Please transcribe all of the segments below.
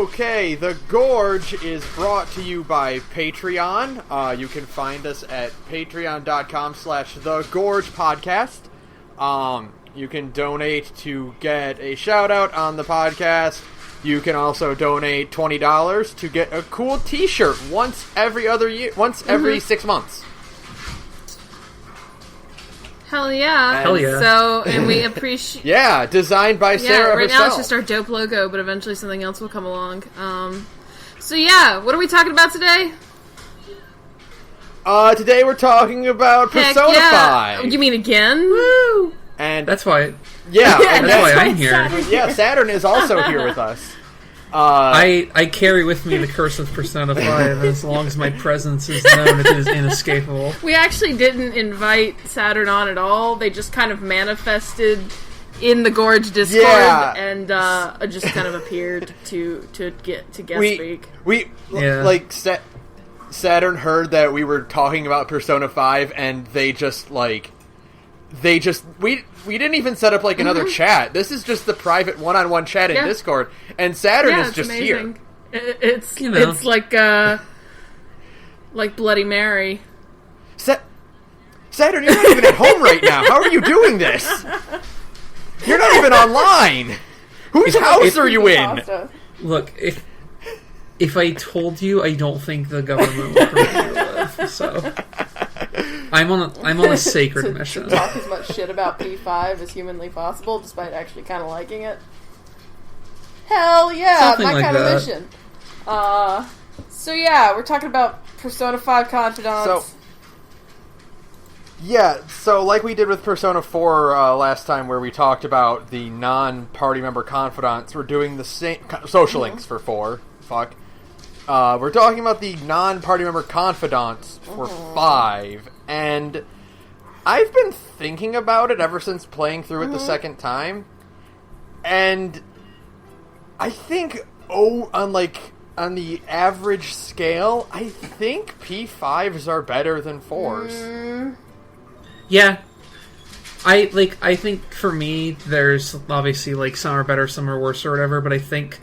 Okay, The Gorge is brought to you by Patreon. You can find us at patreon.com/thegorgepodcast. You can donate to get a shout-out on the podcast. You can also donate $20 to get a cool t-shirt once every 6 months. Hell yeah. Hell yeah. So, and we appreciate... Yeah, designed by Sara right herself. now it's just our dope logo, but eventually something else will come along. So yeah, what are we talking about today? Today we're talking about Persona 5. You mean again? Woo! And that's why... Yeah, that's why I'm here. Yeah, Saturn is also here with us. I carry with me the curse of Persona 5. As long as my presence is known, it is inescapable. We actually didn't invite Saturn on at all. They just kind of manifested in the Gorge Discord and just kind of appeared to guest speak. Saturn heard that we were talking about Persona 5, and we didn't even set up another chat. This is just the private one-on-one chat in Discord, and Saturn is just amazing. here. It's like Bloody Mary. Saturn, you're not even at home right now. How are you doing this? You're not even online. Whose house are you in? Look, if I told you, I don't think the government would permit me to live. So I'm on a sacred mission. To talk as much shit about P5 as humanly possible, despite actually kind of liking it. Hell yeah, something my like kind that. of mission. So yeah, we're talking about Persona 5 Confidants. So like we did with Persona 4 last time, where we talked about the non-party member confidants, we're doing the same social links for 4. Fuck. We're talking about the non-party member confidants for 5, and I've been thinking about it ever since playing through it the second time, and I think, on the average scale, I think P5s are better than 4s. Yeah. I think for me, there's obviously, some are better, some are worse, or whatever, but I think...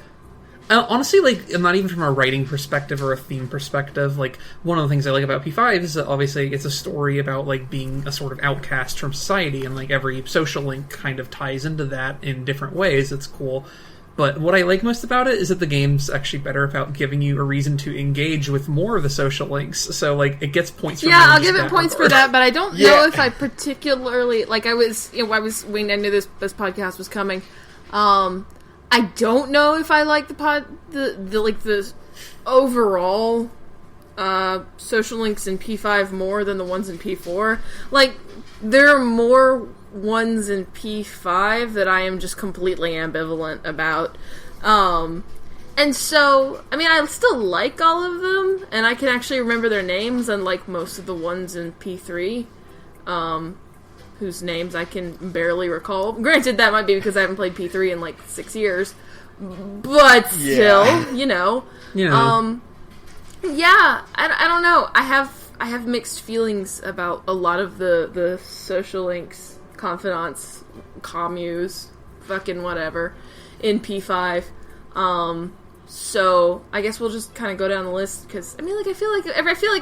honestly, not even from a writing perspective or a theme perspective, one of the things I like about P5 is that obviously it's a story about, being a sort of outcast from society, and, every social link kind of ties into that in different ways. It's cool. But what I like most about it is that the game's actually better about giving you a reason to engage with more of the social links. So, it gets points for I'll give it points for that, but I don't know if I particularly... I knew this podcast was coming. I don't know if I like the overall social links in P5 more than the ones in P4. There are more ones in P5 that I am just completely ambivalent about. And so, I still like all of them, and I can actually remember their names, unlike most of the ones in P3. Whose names I can barely recall. Granted, that might be because I haven't played P3 in 6 years. But still, I don't know. I have mixed feelings about a lot of the social links, confidants, communes, fucking whatever, in P5. So I guess we'll just kind of go down the list because I feel like I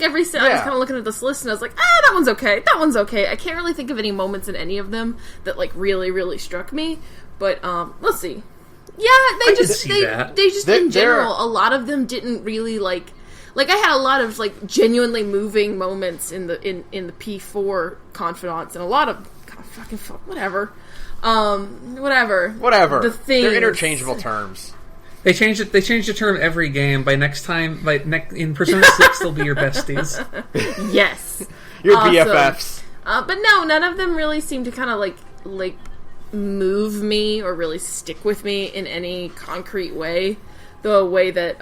was kind of looking at this list and I was like, that one's okay. That one's okay. I can't really think of any moments in any of them that really, really struck me. But we'll see. Yeah, they just in general, a lot of them didn't really I had a lot of genuinely moving moments in the P4 confidants and a lot of whatever. The things. They're interchangeable terms. They change the term every game. In Persona 6, they'll be your besties. Yes. Your BFFs. But no, none of them really seem to kind of move me or really stick with me in any concrete way, the way that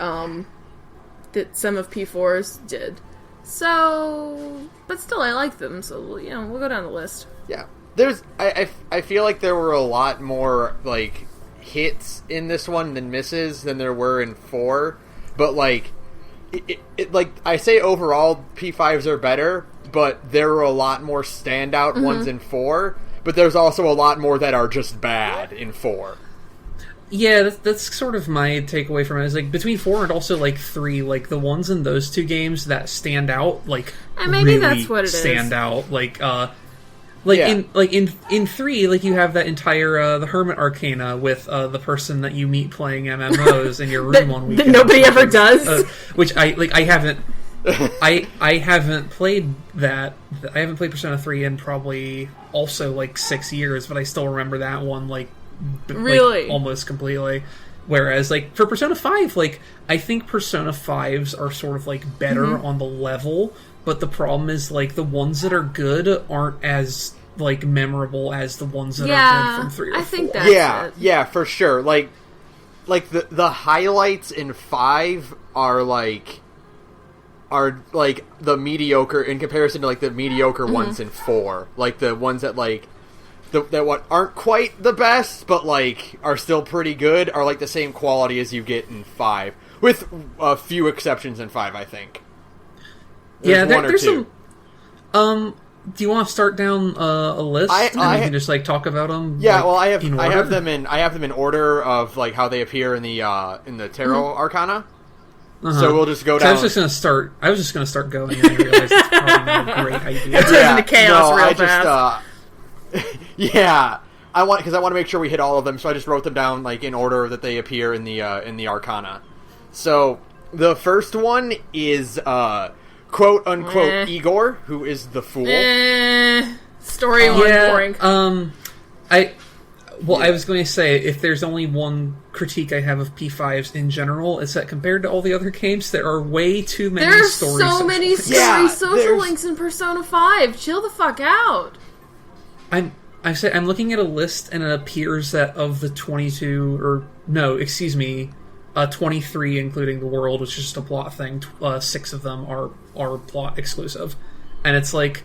that some of P4's did. So, but still, I like them. So we'll go down the list. Yeah, I feel like there were a lot more hits in this one than misses than there were in 4, but I say overall P5s are better, but there were a lot more standout ones in 4, but there's also a lot more that are just bad in 4. Yeah, that's sort of my takeaway from it. Is like between 4 and also like 3, like the ones in those two games that stand out, like and maybe really that's what it stand is. out. In 3, like you have that entire the Hermit Arcana with the person that you meet playing MMOs in your room on weekends. That nobody ever does. Which I haven't. I haven't played that. I haven't played Persona 3 in probably also like 6 years, but I still remember that one really almost completely. Whereas like for Persona 5, like I think Persona 5s are sort of like better on the level, but the problem is like the ones that are good aren't as like memorable as the ones that are good from 3 or 4. I think that's it. Yeah, for sure. Like the highlights in 5 are like the mediocre in comparison to like the mediocre ones in 4. Like the ones that like that what aren't quite the best but like are still pretty good are like the same quality as you get in 5, with a few exceptions in 5, I think. There's one or two. Some do you want to start down a list and we can just like talk about them? Yeah, like, well, I have them in order of like how they appear in the tarot arcana. So we'll just go down. I was just going to start going, and I realized it's probably not a great idea. It turns into chaos real fast. Yeah, I want to make sure we hit all of them, so I just wrote them down like in order that they appear in the arcana. So the first one is quote unquote Igor, who is the fool. Story boring. I was going to say, if there's only one critique I have of P5s in general, it's that compared to all the other games, there are way too many story social links. There are so many story social links in Persona 5. Chill the fuck out. I'm looking at a list, and it appears that of the 23, including the world, which is just a plot thing, 6 of them are plot exclusive. And it's like,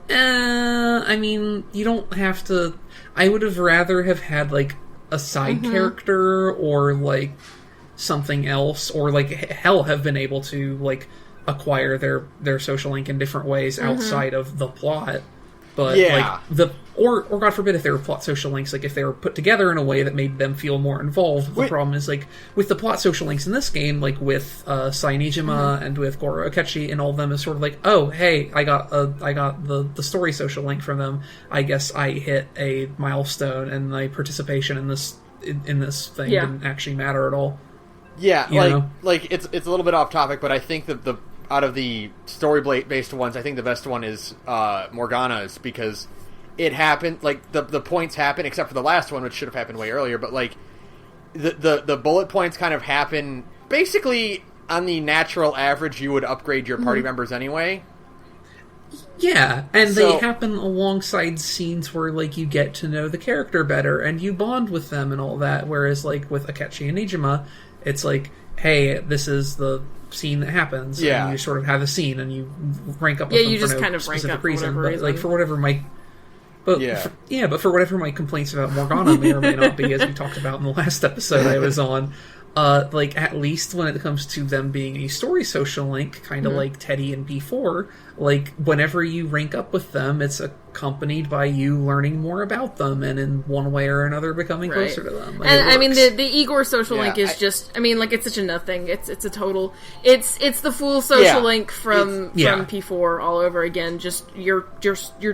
I mean, you don't have to... I would have rather have had, like, a side character, or, like, something else, or, like, hell, have been able to, like, acquire their social link in different ways outside of the plot. But, or God forbid if they were plot social links, like if they were put together in a way that made them feel more involved. The problem is, like, with the plot social links in this game, like with Sainijima and with Goro Akechi and all of them, is sort of like, oh, hey, I got the story social link from them. I guess I hit a milestone, and my participation in this thing didn't actually matter at all. Yeah, like it's a little bit off topic, but I think that out of the story-based ones, I think the best one is Morgana's, because it happened, like, the points happen, except for the last one, which should have happened way earlier, but, like, the bullet points kind of happen, basically, on the natural average, you would upgrade your party members anyway. Yeah, and they happen alongside scenes where, like, you get to know the character better, and you bond with them and all that, whereas, like, with Akechi and Nijima, it's like, hey, this is the scene that happens, and you sort of have a scene, and you rank up with them you just for no kind of rank specific up reason, for but reason. like for whatever my for whatever my complaints about Morgana may or may not be, as we talked about in the last episode I was on, like, at least when it comes to them being a story social link, kind of like Teddy and P4, like, whenever you rank up with them, it's accompanied by you learning more about them, and in one way or another becoming closer to them. Like, and I mean, the Igor social link is just, I mean, like, it's such a nothing. It's a total, it's the full social link from P4 all over again. Just you're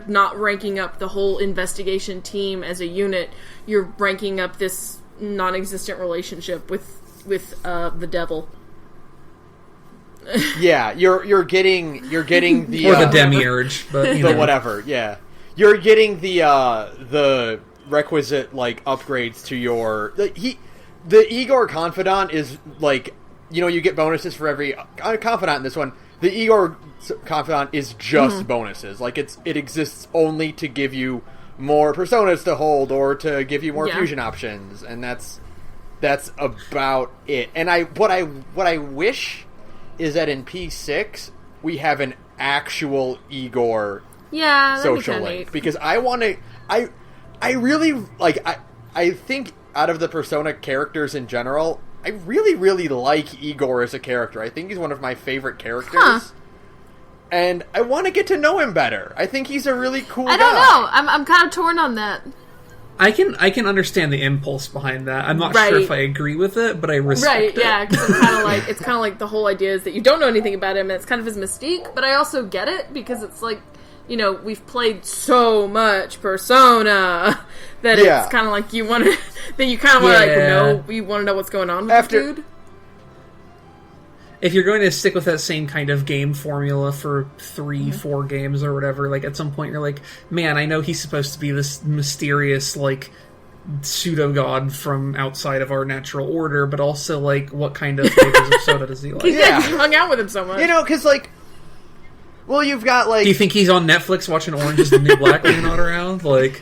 not ranking up the whole investigation team as a unit. You're ranking up this non-existent relationship with the devil. Yeah, you're getting the or the demiurge, but the whatever. Yeah, you're getting the requisite, like, upgrades to your the Igor Confidant is, like, you get bonuses for every Confidant in this one. The Igor Confidant is just bonuses. Like, it exists only to give you more personas to hold, or to give you more fusion options, and that's about it. And what I wish is that in P6 we have an actual Igor social link, because I want to. I really like. I think out of the Persona characters in general, I really, really like Igor as a character. I think he's one of my favorite characters. And I want to get to know him better. I think he's a really cool guy. I don't know. I'm kind of torn on that. I can understand the impulse behind that. I'm not sure if I agree with it, but I respect it. Yeah, because it's kind of like the whole idea is that you don't know anything about him, and it's kind of his mystique. But I also get it because it's like, we've played so much Persona that it's kind of like you want to that you kind of want to know you want to know what's going on with this dude. If you're going to stick with that same kind of game formula for 3-4 games or whatever, like, at some point you're like, man, I know he's supposed to be this mysterious, like, pseudo-god from outside of our natural order, but also, like, what kind of flavors of soda does he like? Yeah, you hung out with him so much. Because, like, well, you've got, like... Do you think he's on Netflix watching Orange is the New Black running out around? Like...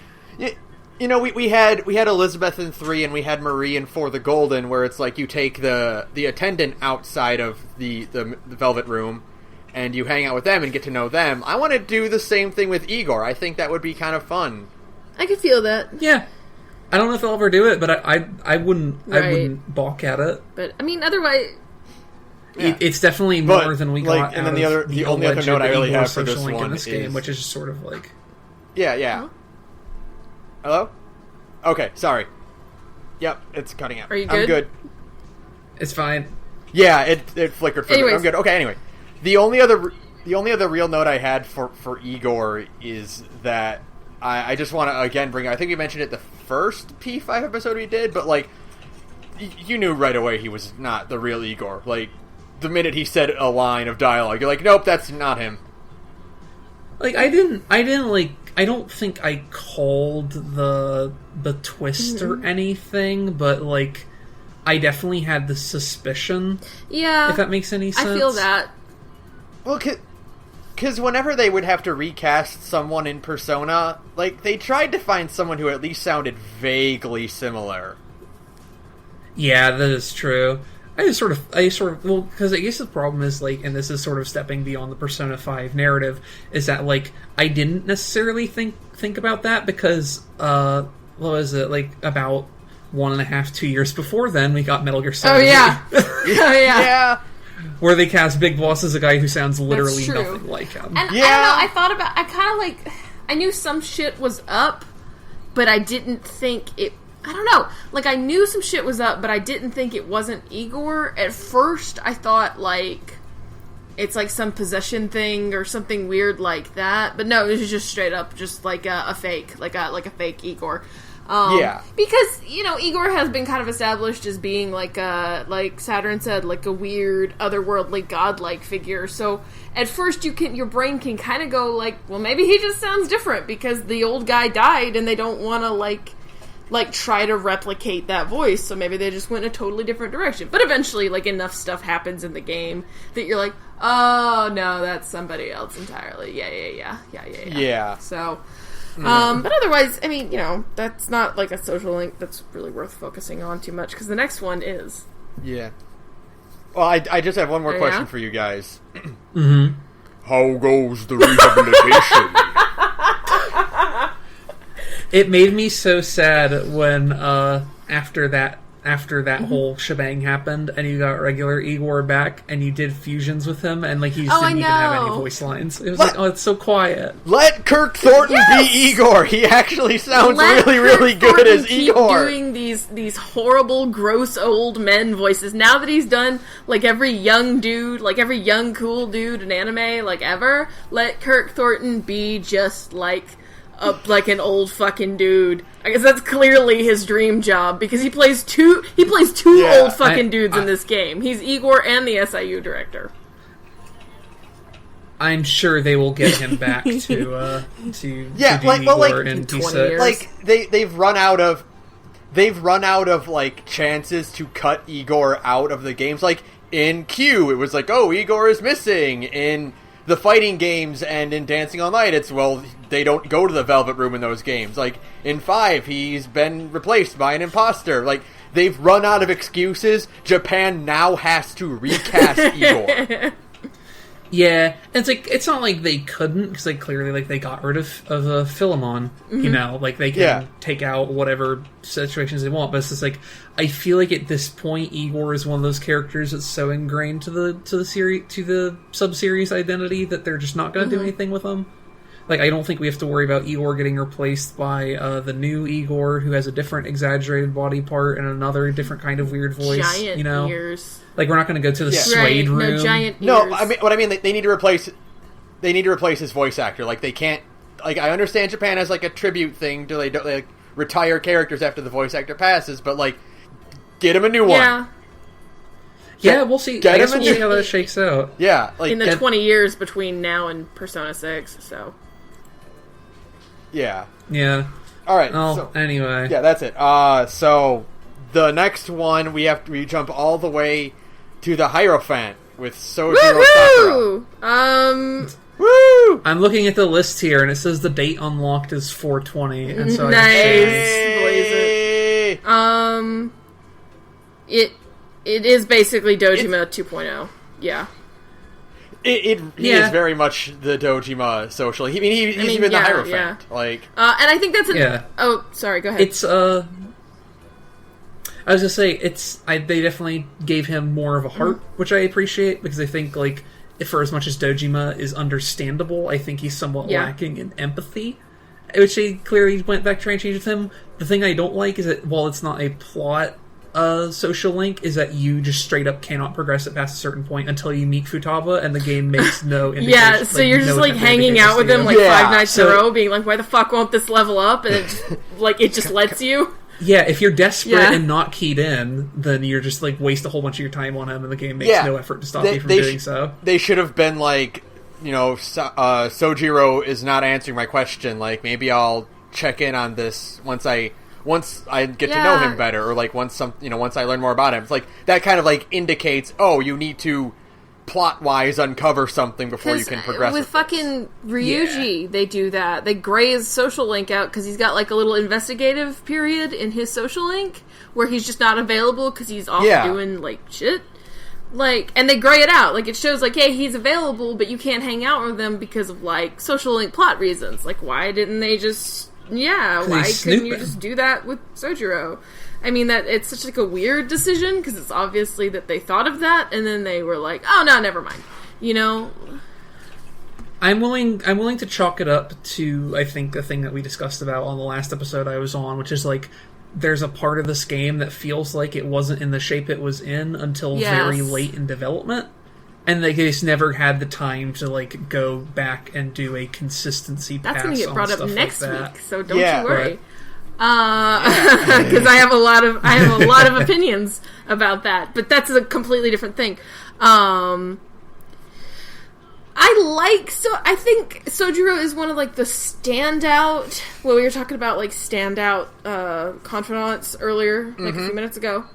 we had Elizabeth in 3 and we had Marie in 4 the Golden, where it's like you take the attendant outside of the Velvet Room and you hang out with them and get to know them. I want to do the same thing with Igor. I think that would be kind of fun. I could feel that. Yeah. I don't know if I'll ever do it, but I wouldn't balk at it. But, I mean, otherwise... Yeah. It's definitely more than we got and then the only other note I really have for this one is... game, which is just sort of like... Yeah. Huh? Hello? Okay, sorry. Yep, it's cutting out. Are you good? I'm good. It's fine. Yeah, it flickered for me. I'm good. Okay, anyway. The only other real note I had for Igor is that I just want to, again, bring... I think we mentioned it the first P5 episode we did, but, like, you knew right away he was not the real Igor. Like, the minute he said a line of dialogue, you're like, nope, that's not him. Like, I don't think I called the twist or anything, but, like, I definitely had the suspicion. Yeah. If that makes any sense. I feel that. Well, because whenever they would have to recast someone in Persona, like, they tried to find someone who at least sounded vaguely similar. Yeah, that is true. I sort of, well, because I guess the problem is, like, and this is sort of stepping beyond the Persona 5 narrative, is that, like, I didn't necessarily think about that because, what was it, like, about 1.5, 2 years before then, we got Metal Gear Solid. Oh, yeah. Oh, yeah. Yeah. Where they cast Big Boss as a guy who sounds literally nothing like him. And I don't know, I kind of, like, I knew some shit was up, but I didn't think it... I don't know. Like, I knew some shit was up, but I didn't think it wasn't Igor. At first, I thought, like, it's like some possession thing or something weird like that. But no, it was just straight up just like a fake, like a fake Igor. Yeah. Because, Igor has been kind of established as being like Saturn said, like a weird, otherworldly, godlike figure. So at first your brain can kind of go like, well, maybe he just sounds different because the old guy died and they don't want to like try to replicate that voice, so maybe they just went in a totally different direction. But eventually, like, enough stuff happens in the game that you're like, oh, no, that's somebody else entirely. Yeah. So, but otherwise, I mean, that's not, like, a social link that's really worth focusing on too much, because the next one is. Yeah. Well, I just have one more question for you guys. Mm-hmm. How goes the rehabilitation? It made me so sad when after that whole shebang happened, and you got regular Igor back, and you did fusions with him, and like he just didn't even have any voice lines. It was like, oh, it's so quiet. Let Kirk Thornton be Igor. He actually sounds really good as Igor. Doing these horrible, gross old men voices. Now that he's done like every young dude, like every young cool dude in anime, like ever, let Kirk Thornton be just like an old fucking dude. I guess that's clearly his dream job because he plays two old fucking dudes in this game. He's Igor and the SIU director. I'm sure they will get him back to do Igor in 20 years. Like they've run out of like chances to cut Igor out of the games. Like in Q, it was like, oh, Igor is missing. In the fighting games and in Dancing All Night, it's, well, they don't go to the Velvet Room in those games. Like, in 5, he's been replaced by an imposter. Like, they've run out of excuses. Japan now has to recast Igor. Yeah, it's like, it's not like they couldn't, because like clearly like they got rid of Philemon, like they can take out whatever situations they want, but it's just like, I feel like at this point Igor is one of those characters that's so ingrained to the series, to the sub-series identity, that they're just not going to do anything with him. Like, I don't think we have to worry about Igor getting replaced by the new Igor, who has a different exaggerated body part and another different kind of weird voice. Giant you know? ears. Like, we're not going to go to the Suede room. No, giant ears. No, I mean, they need to replace... They need to replace his voice actor. Like, they can't... Like, I understand Japan has, like, a tribute thing to, they retire characters after the voice actor passes, but, like, get him a new one. Yeah, we'll see. I guess we'll see how that shakes out. Yeah. Like, in the 20 years between now and Persona 6, so... Yeah. Yeah. All right. Well, so, anyway. Yeah, that's it. So the next one we jump all the way to the Hierophant with Sojiro Sakura. Woo! I'm looking at the list here, and it says the date unlocked is 420, and so nice. Hey! Blaze it. It is basically Dojima 2.0. Yeah. He is very much the Dojima social. He's even the Hierophant. Yeah. Like, and I think that's Oh, sorry. Go ahead. It's I was gonna say they definitely gave him more of a heart, which I appreciate because I think like for as much as Dojima is understandable, I think he's somewhat lacking in empathy, which they clearly went back to try and change with him. The thing I don't like is that while it's not a plot social link, is that you just straight up cannot progress it past a certain point until you meet Futaba, and the game makes no indication. Yeah, so you're just like hanging out with him like 5 nights in a row, being like, "Why the fuck won't this level up?" And it just lets you. Yeah, if you're desperate and not keyed in, then you're just like waste a whole bunch of your time on him, and the game makes no effort to stop you from doing so. They should have been like, Sojiro is not answering my question. Like, maybe I'll check in on this once I get to know him better, or like once I learn more about him. It's like that kind of like indicates, you need to plot-wise uncover something before you can progress. With fucking Ryuji, they do that. They gray his social link out because he's got like a little investigative period in his social link where he's just not available because he's off doing like shit. Like, and they gray it out. Like, it shows like, hey, he's available, but you can't hang out with him because of like social link plot reasons. Like, why didn't they just... Yeah, why couldn't you just do that with Sojiro? I mean, that it's such like a weird decision because it's obviously that they thought of that and then they were like, "Oh no, never mind." You know. I'm willing to chalk it up to, I think, a thing that we discussed about on the last episode I was on, which is like there's a part of this game that feels like it wasn't in the shape it was in until very late in development. And they just never had the time to like go back and do a consistency pass. That's going to get brought up next week, so don't you worry. Because I have a lot of opinions about that, but that's a completely different thing. I think Sojiro is one of like the standout. Well, we were talking about like standout confidants earlier, like a few minutes ago.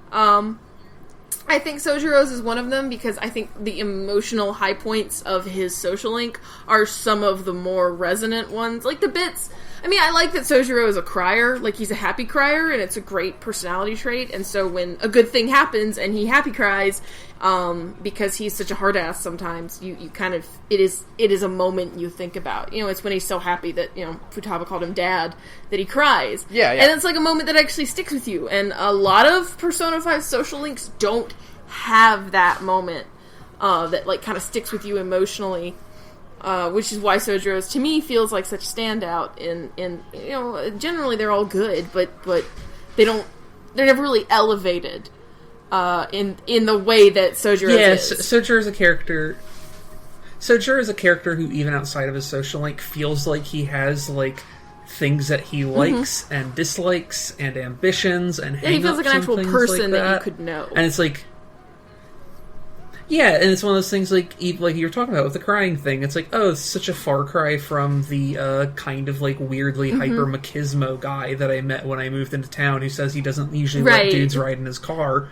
I think Sojiro's is one of them because I think the emotional high points of his social link are some of the more resonant ones. Like the bits... I mean, I like that Sojiro is a crier. Like, he's a happy crier, and it's a great personality trait. And so when a good thing happens and he happy cries, because he's such a hard ass sometimes, you kind of... It is a moment you think about. You know, it's when he's so happy that, Futaba called him dad, that he cries. Yeah. And it's like a moment that actually sticks with you. And a lot of Persona 5 social links don't have that moment that like kind of sticks with you emotionally, which is why Sojiro's to me feels like such a standout. In generally they're all good, but they're never really elevated in the way that Sojiro is. Sojiro is a character. Sojiro is a character who, even outside of his social link, feels like he has like things that he likes and dislikes and ambitions and hang-ups. He feels like an actual person like that you could know. And it's like. Yeah, and it's one of those things like you were talking about with the crying thing. It's like, oh, it's such a far cry from the kind of like weirdly hyper machismo guy that I met when I moved into town who says he doesn't usually let dudes ride in his car,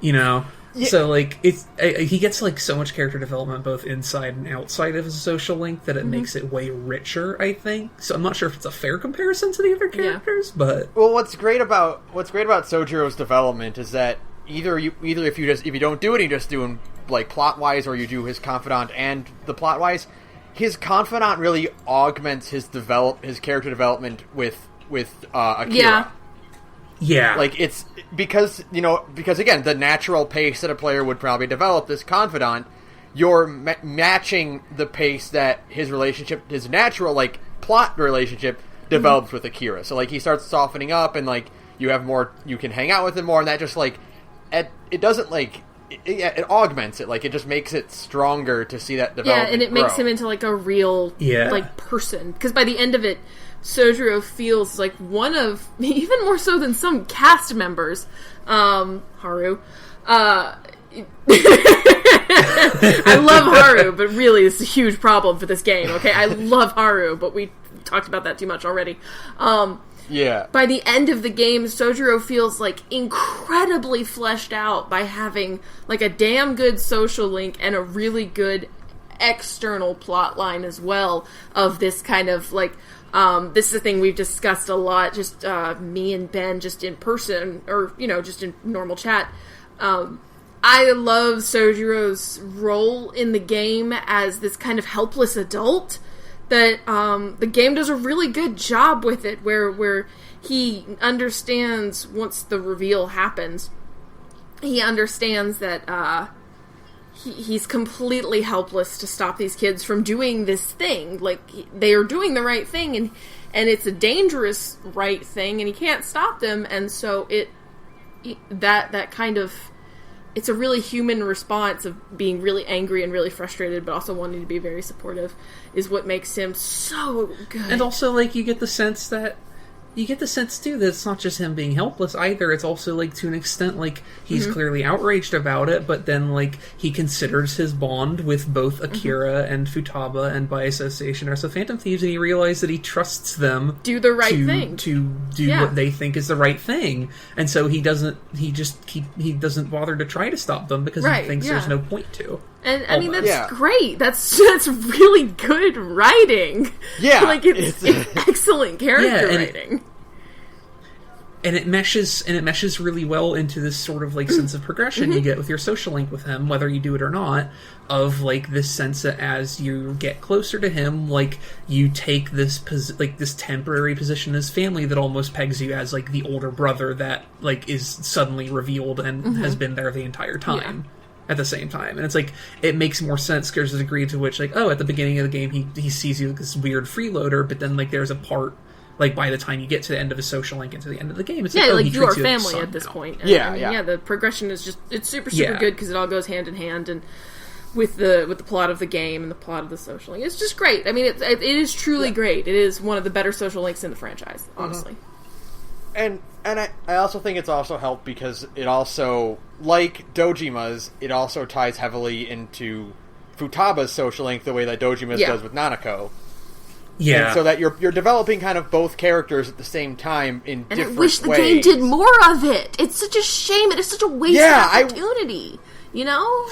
Yeah. So like he gets like so much character development both inside and outside of his social link that it makes it way richer, I think. So I'm not sure if it's a fair comparison to the other characters, but what's great about Sojiro's development is that either if you don't do it, you're just doing like plot-wise, or you do his confidant and the plot-wise, his confidant really augments his character development with Akira. Yeah. Like, it's because again, the natural pace that a player would probably develop this confidant, you're matching the pace that his relationship, his natural, like, plot relationship develops with Akira. So, like, he starts softening up, and, like, you have more, you can hang out with him more, and that just, like, it doesn't, like, it augments it. Like, it just makes it stronger to see that development. Yeah, and it makes him into, like, a real, like, person. Because by the end of it, Sojiro feels like one of, even more so than some cast members, Haru, I love Haru, but really it's a huge problem for this game, okay? I love Haru, but we talked about that too much already. Yeah. By the end of the game, Sojiro feels, like, incredibly fleshed out by having, like, a damn good social link and a really good external plot line as well of this kind of, like, this is a thing we've discussed a lot, just me and Ben just in person, or, you know, just in normal chat. I love Sojiro's role in the game as this kind of helpless adult that the game does a really good job with it, where he understands once the reveal happens, he understands that he's completely helpless to stop these kids from doing this thing. Like, they are doing the right thing, and it's a dangerous right thing, and he can't stop them, and so that kind of, it's a really human response of being really angry and really frustrated, but also wanting to be very supportive, is what makes him so good. And also, like, you get the sense, too, that it's not just him being helpless either. It's also, like, to an extent, like, he's clearly outraged about it, but then, like, he considers his bond with both Akira and Futaba, and by association are so Phantom Thieves, and he realizes that he trusts them do the right thing. To do what they think is the right thing. And so he doesn't bother to try to stop them because he thinks there's no point to. And, I mean, that's great. That's really good writing. Yeah. Like, it's excellent character writing. And it meshes really well into this sort of, like, sense of progression you get with your social link with him, whether you do it or not, of, like, this sense that as you get closer to him, like, you take this this temporary position as family that almost pegs you as, like, the older brother that, like, is suddenly revealed and has been there the entire time. Yeah. At the same time. And it's like, it makes more sense because there's a degree to which, like, at the beginning of the game he sees you like this weird freeloader, but then, like, there's a part, like, by the time you get to the end of his social link and to the end of the game, it's like, you are family at this point. And, the progression is just, it's super good because it all goes hand in hand, and with the plot of the game and the plot of the social link. It's just great. I mean, it is truly great. It is one of the better social links in the franchise, honestly. And I also think it's also helped because it also, like Dojima's, it also ties heavily into Futaba's social link the way that Dojima's does with Nanako. Yeah. And so that you're developing kind of both characters at the same time in different ways. And I wish the game did more of it. It's such a shame. It is such a wasted opportunity. You know?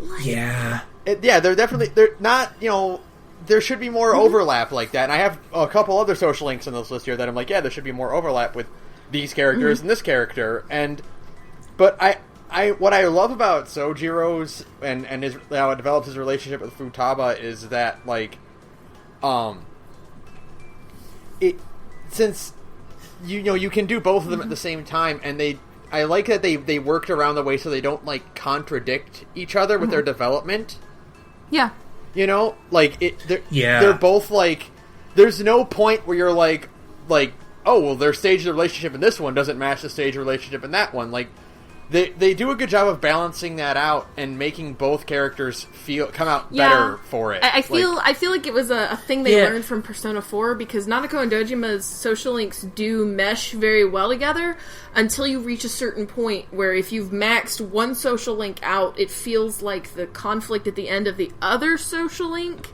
Like, yeah. They're not, you know, there should be more overlap like that. And I have a couple other social links on this list here that I'm like, there should be more overlap with these characters and this character. But what I love about Sojiro's and his, how it develops his relationship with Futaba is that, like, since you can do both of them at the same time, and I like that they worked around the way so they don't, like, contradict each other with their development. Yeah. You know, like, they're both, like, there's no point where you're like, oh, well, their stage of the relationship in this one doesn't match the stage of relationship in that one. Like, they do a good job of balancing that out and making both characters come out better for it. I feel like it was a thing they learned from Persona 4, because Nanako and Dojima's social links do mesh very well together until you reach a certain point where if you've maxed one social link out, it feels like the conflict at the end of the other social link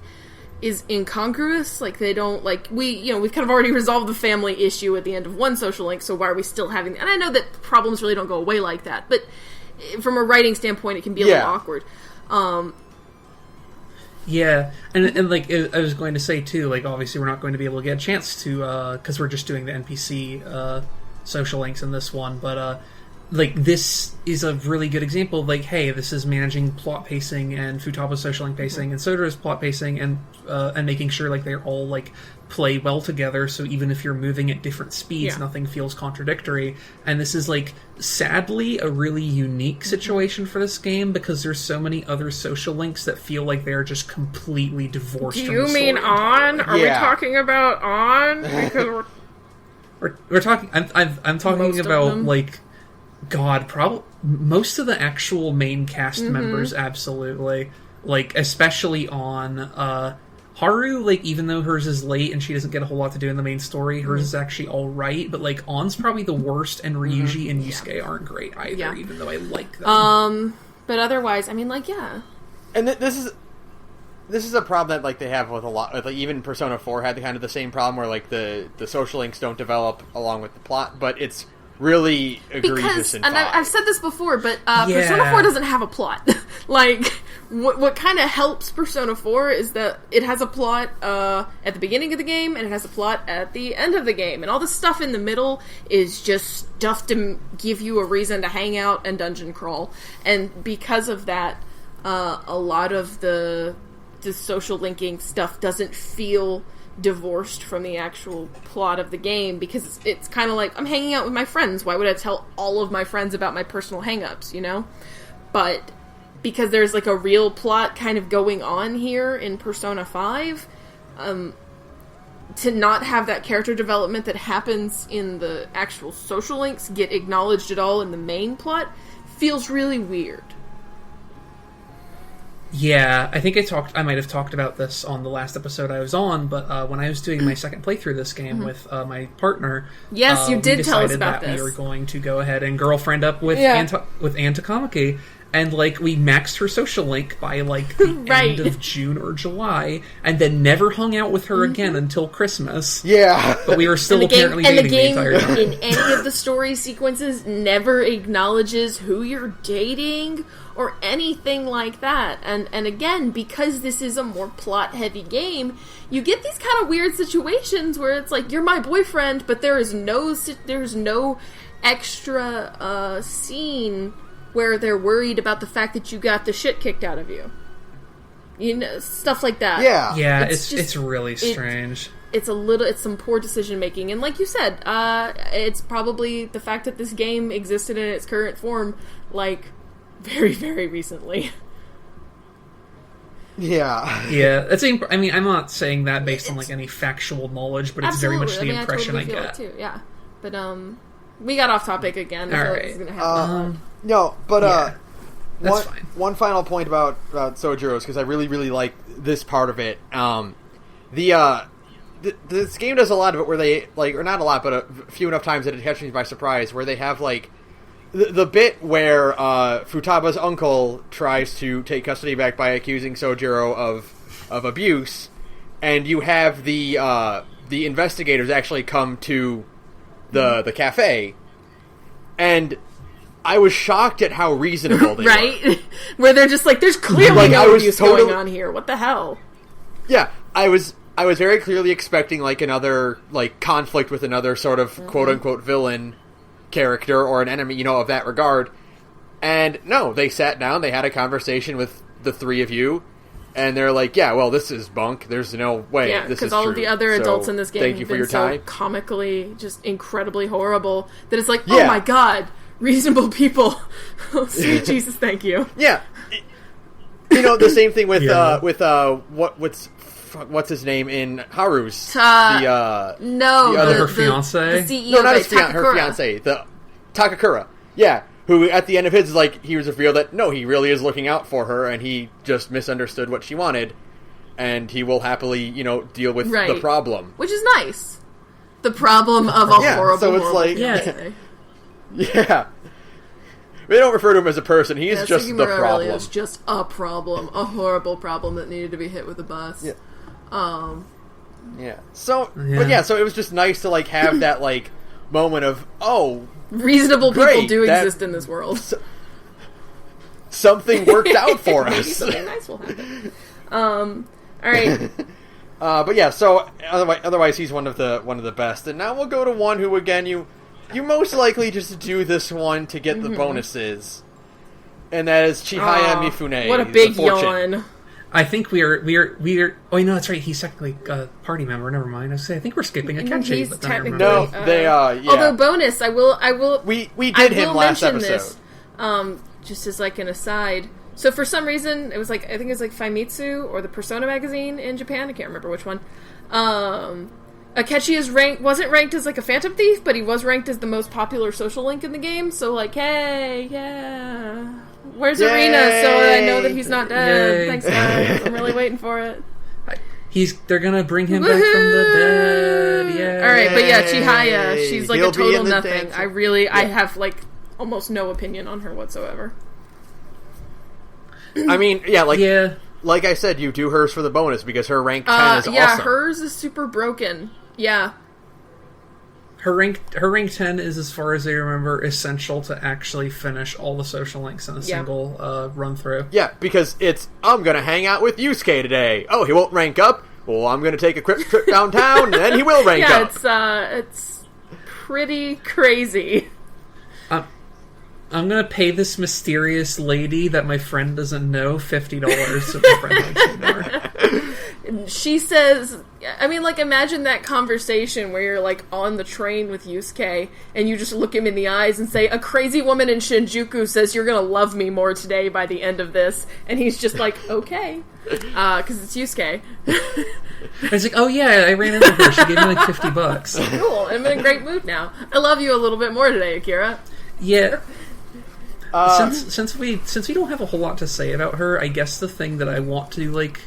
is incongruous. Like, they don't, like, we've kind of already resolved the family issue at the end of one social link, so why are we still having, and I know that problems really don't go away like that, but from a writing standpoint, it can be a little awkward. Yeah, and like, I was going to say, too, like, obviously we're not going to be able to get a chance to, because we're just doing the NPC social links in this one, but like, this is a really good example of, like, hey, this is managing plot pacing and Futaba's social link pacing and Soda's plot pacing and making sure, like, they're all, like, play well together, so even if you're moving at different speeds, nothing feels contradictory. And this is, like, sadly a really unique situation for this game, because there's so many other social links that feel like they're just completely divorced from the story. Do you mean On? Are we talking about On? Because we're talking... I'm talking about, like... God, probably... Most of the actual main cast members, absolutely. Like, especially on... Haru, like, even though hers is late and she doesn't get a whole lot to do in the main story, hers is actually alright, but, like, On's probably the worst, and Ryuji and Yusuke aren't great either, even though I like them. But otherwise, I mean, like, And this is a problem that, like, they have with a lot, like, even Persona 4 had kind of the same problem where, like, the social links don't develop along with the plot, but it's really egregious in 5. And I've said this before, but Persona 4 doesn't have a plot. Like, what kind of helps Persona 4 is that it has a plot at the beginning of the game, and it has a plot at the end of the game, and all the stuff in the middle is just stuff to give you a reason to hang out and dungeon crawl. And because of that, a lot of the social linking stuff doesn't feel divorced from the actual plot of the game, because it's kind of like, I'm hanging out with my friends, why would I tell all of my friends about my personal hang-ups, you know? But because there's, like, a real plot kind of going on here in Persona 5, to not have that character development that happens in the actual social links get acknowledged at all in the main plot feels really weird. Yeah, I think I might have talked about this on the last episode I was on, but when I was doing my second playthrough of this game with my partner... Yes, you did tell us about this. We were going to go ahead and girlfriend up with Ann Takamaki, and, like, we maxed her social link by, like, the end of June or July, and then never hung out with her again until Christmas. Yeah. But we were still apparently dating the entire time. In any of the story sequences never acknowledges who you're dating or anything like that. And again, because this is a more plot-heavy game, you get these kind of weird situations where it's like, you're my boyfriend, but there's no extra scene where they're worried about the fact that you got the shit kicked out of you. You know, stuff like that. Yeah. Yeah, it's really strange. It's some poor decision making, and like you said, it's probably the fact that this game existed in its current form, like, very, very recently. Yeah. Yeah, I mean, I'm not saying that based on, like, any factual knowledge, but it's very much the impression I get. Too, yeah. But, we got off topic again. All right. No, but, that's fine. One final point about Sojiro's, because I really, really like this part of it. This game does a lot of it where they, like, or not a lot, but a few enough times that it catches me by surprise, where they have, like, the bit where Futaba's uncle tries to take custody back by accusing Sojiro of abuse, and you have the investigators actually come to the cafe, and I was shocked at how reasonable they were. Where they're just like, there's clearly no abuse going on here. What the hell? Yeah, I was very clearly expecting, like, another, like, conflict with another sort of quote-unquote villain character or an enemy, you know, of that regard. And no, they sat down, they had a conversation with the three of you, and they're like, yeah, well, this is bunk. There's no way this is true. Because all of the other adults in this game thank you have for been your time. so comically, just incredibly horrible, that it's like, oh my god, reasonable people. Oh, sweet Jesus, thank you. Yeah. You know, the same thing with what's his name in Haru's? Her fiance? The CEO, no, not his her fiance. The Takakura. Yeah. Who, at the end of his, like, he was revealed that, no, he really is looking out for her, and he just misunderstood what she wanted, and he will happily, you know, deal with the problem. Which is nice. The problem of a horrible, so it's like, yeah. They don't refer to him as a person, he's just the problem. It's just a problem. A horrible problem that needed to be hit with a bus. Yeah. So, but so it was just nice to, like, have that, like, moment of, reasonable people do exist in this world. Something worked out for us. Something nice will happen. All right. But yeah, so otherwise he's one of the best. And now we'll go to one who, again, you you most likely just do this one to get the bonuses. And that is Chihaya Mifune. What a big yawn. I think we're. Oh no, that's right. He's technically a party member. Never mind. I think we're skipping Akechi. He's technically. No, they yeah. Although bonus, I will. We did him last episode. This, just as like an aside. So for some reason, it was like I think it was like Famitsu or the Persona magazine in Japan. I can't remember which one. Akechi wasn't ranked as like a Phantom Thief, but he was ranked as the most popular social link in the game. So like, hey, yeah. Where's Arena? So I know that he's not dead. Yay. Thanks, guys. I'm really waiting for it. They're gonna bring him back from the dead. Yeah. All right, but yeah, Chihaya, she's like a total nothing. Dancing. I have like almost no opinion on her whatsoever. I mean, like I said, you do hers for the bonus because her rank 10 is awesome. Yeah, hers is super broken. Yeah. Her rank 10 is, as far as I remember, essential to actually finish all the social links in a single run through. Yeah, because I'm going to hang out with Yusuke today. Oh, he won't rank up? Well, I'm going to take a quick trip downtown, and then he will rank up. Yeah, it's pretty crazy. I'm going to pay this mysterious lady that my friend doesn't know $50 so my friend likes me more. She says, I mean, like, imagine that conversation where you're, like, on the train with Yusuke, and you just look him in the eyes and say, a crazy woman in Shinjuku says you're gonna love me more today by the end of this, and he's just like, okay, because it's Yusuke. It's like, oh yeah, I ran into her, she gave me like $50. Cool, I'm in a great mood now. I love you a little bit more today, Akira. Yeah. Since we don't have a whole lot to say about her, I guess the thing that I want to, like,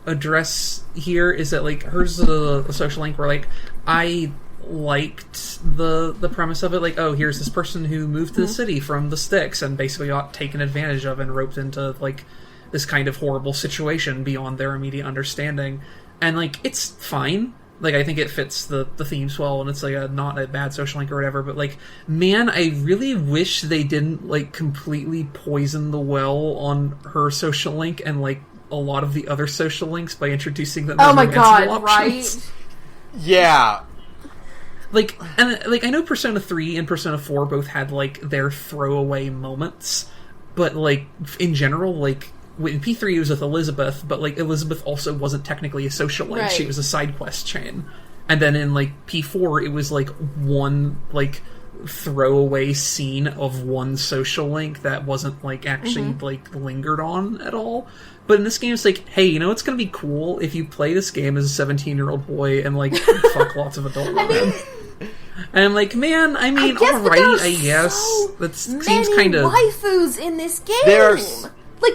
address here is that, like, hers is a social link where, like, I liked the premise of it. Like, oh, here's this person who moved to the city from the sticks and basically got taken advantage of and roped into, like, this kind of horrible situation beyond their immediate understanding. And, like, it's fine. Like, I think it fits the themes well, and it's, like, not a bad social link or whatever, but, like, man, I really wish they didn't, like, completely poison the well on her social link and, like, a lot of the other social links by introducing them as romanceable options. Right? Yeah. Like, and, like, I know Persona 3 and Persona 4 both had, like, their throwaway moments, but, like, in general, like, in P3 it was with Elizabeth, but, like, Elizabeth also wasn't technically a social link. Right. She was a side quest chain. And then in, like, P4 it was, like, one, like, throwaway scene of one social link that wasn't, like, actually, like, lingered on at all. But in this game, it's like, hey, you know what's going to be cool if you play this game as a 17-year-old boy and, like, fuck lots of adult women. And I'm like, man, I mean, alright, I guess. That seems kind of... waifus in this game! There's... Like,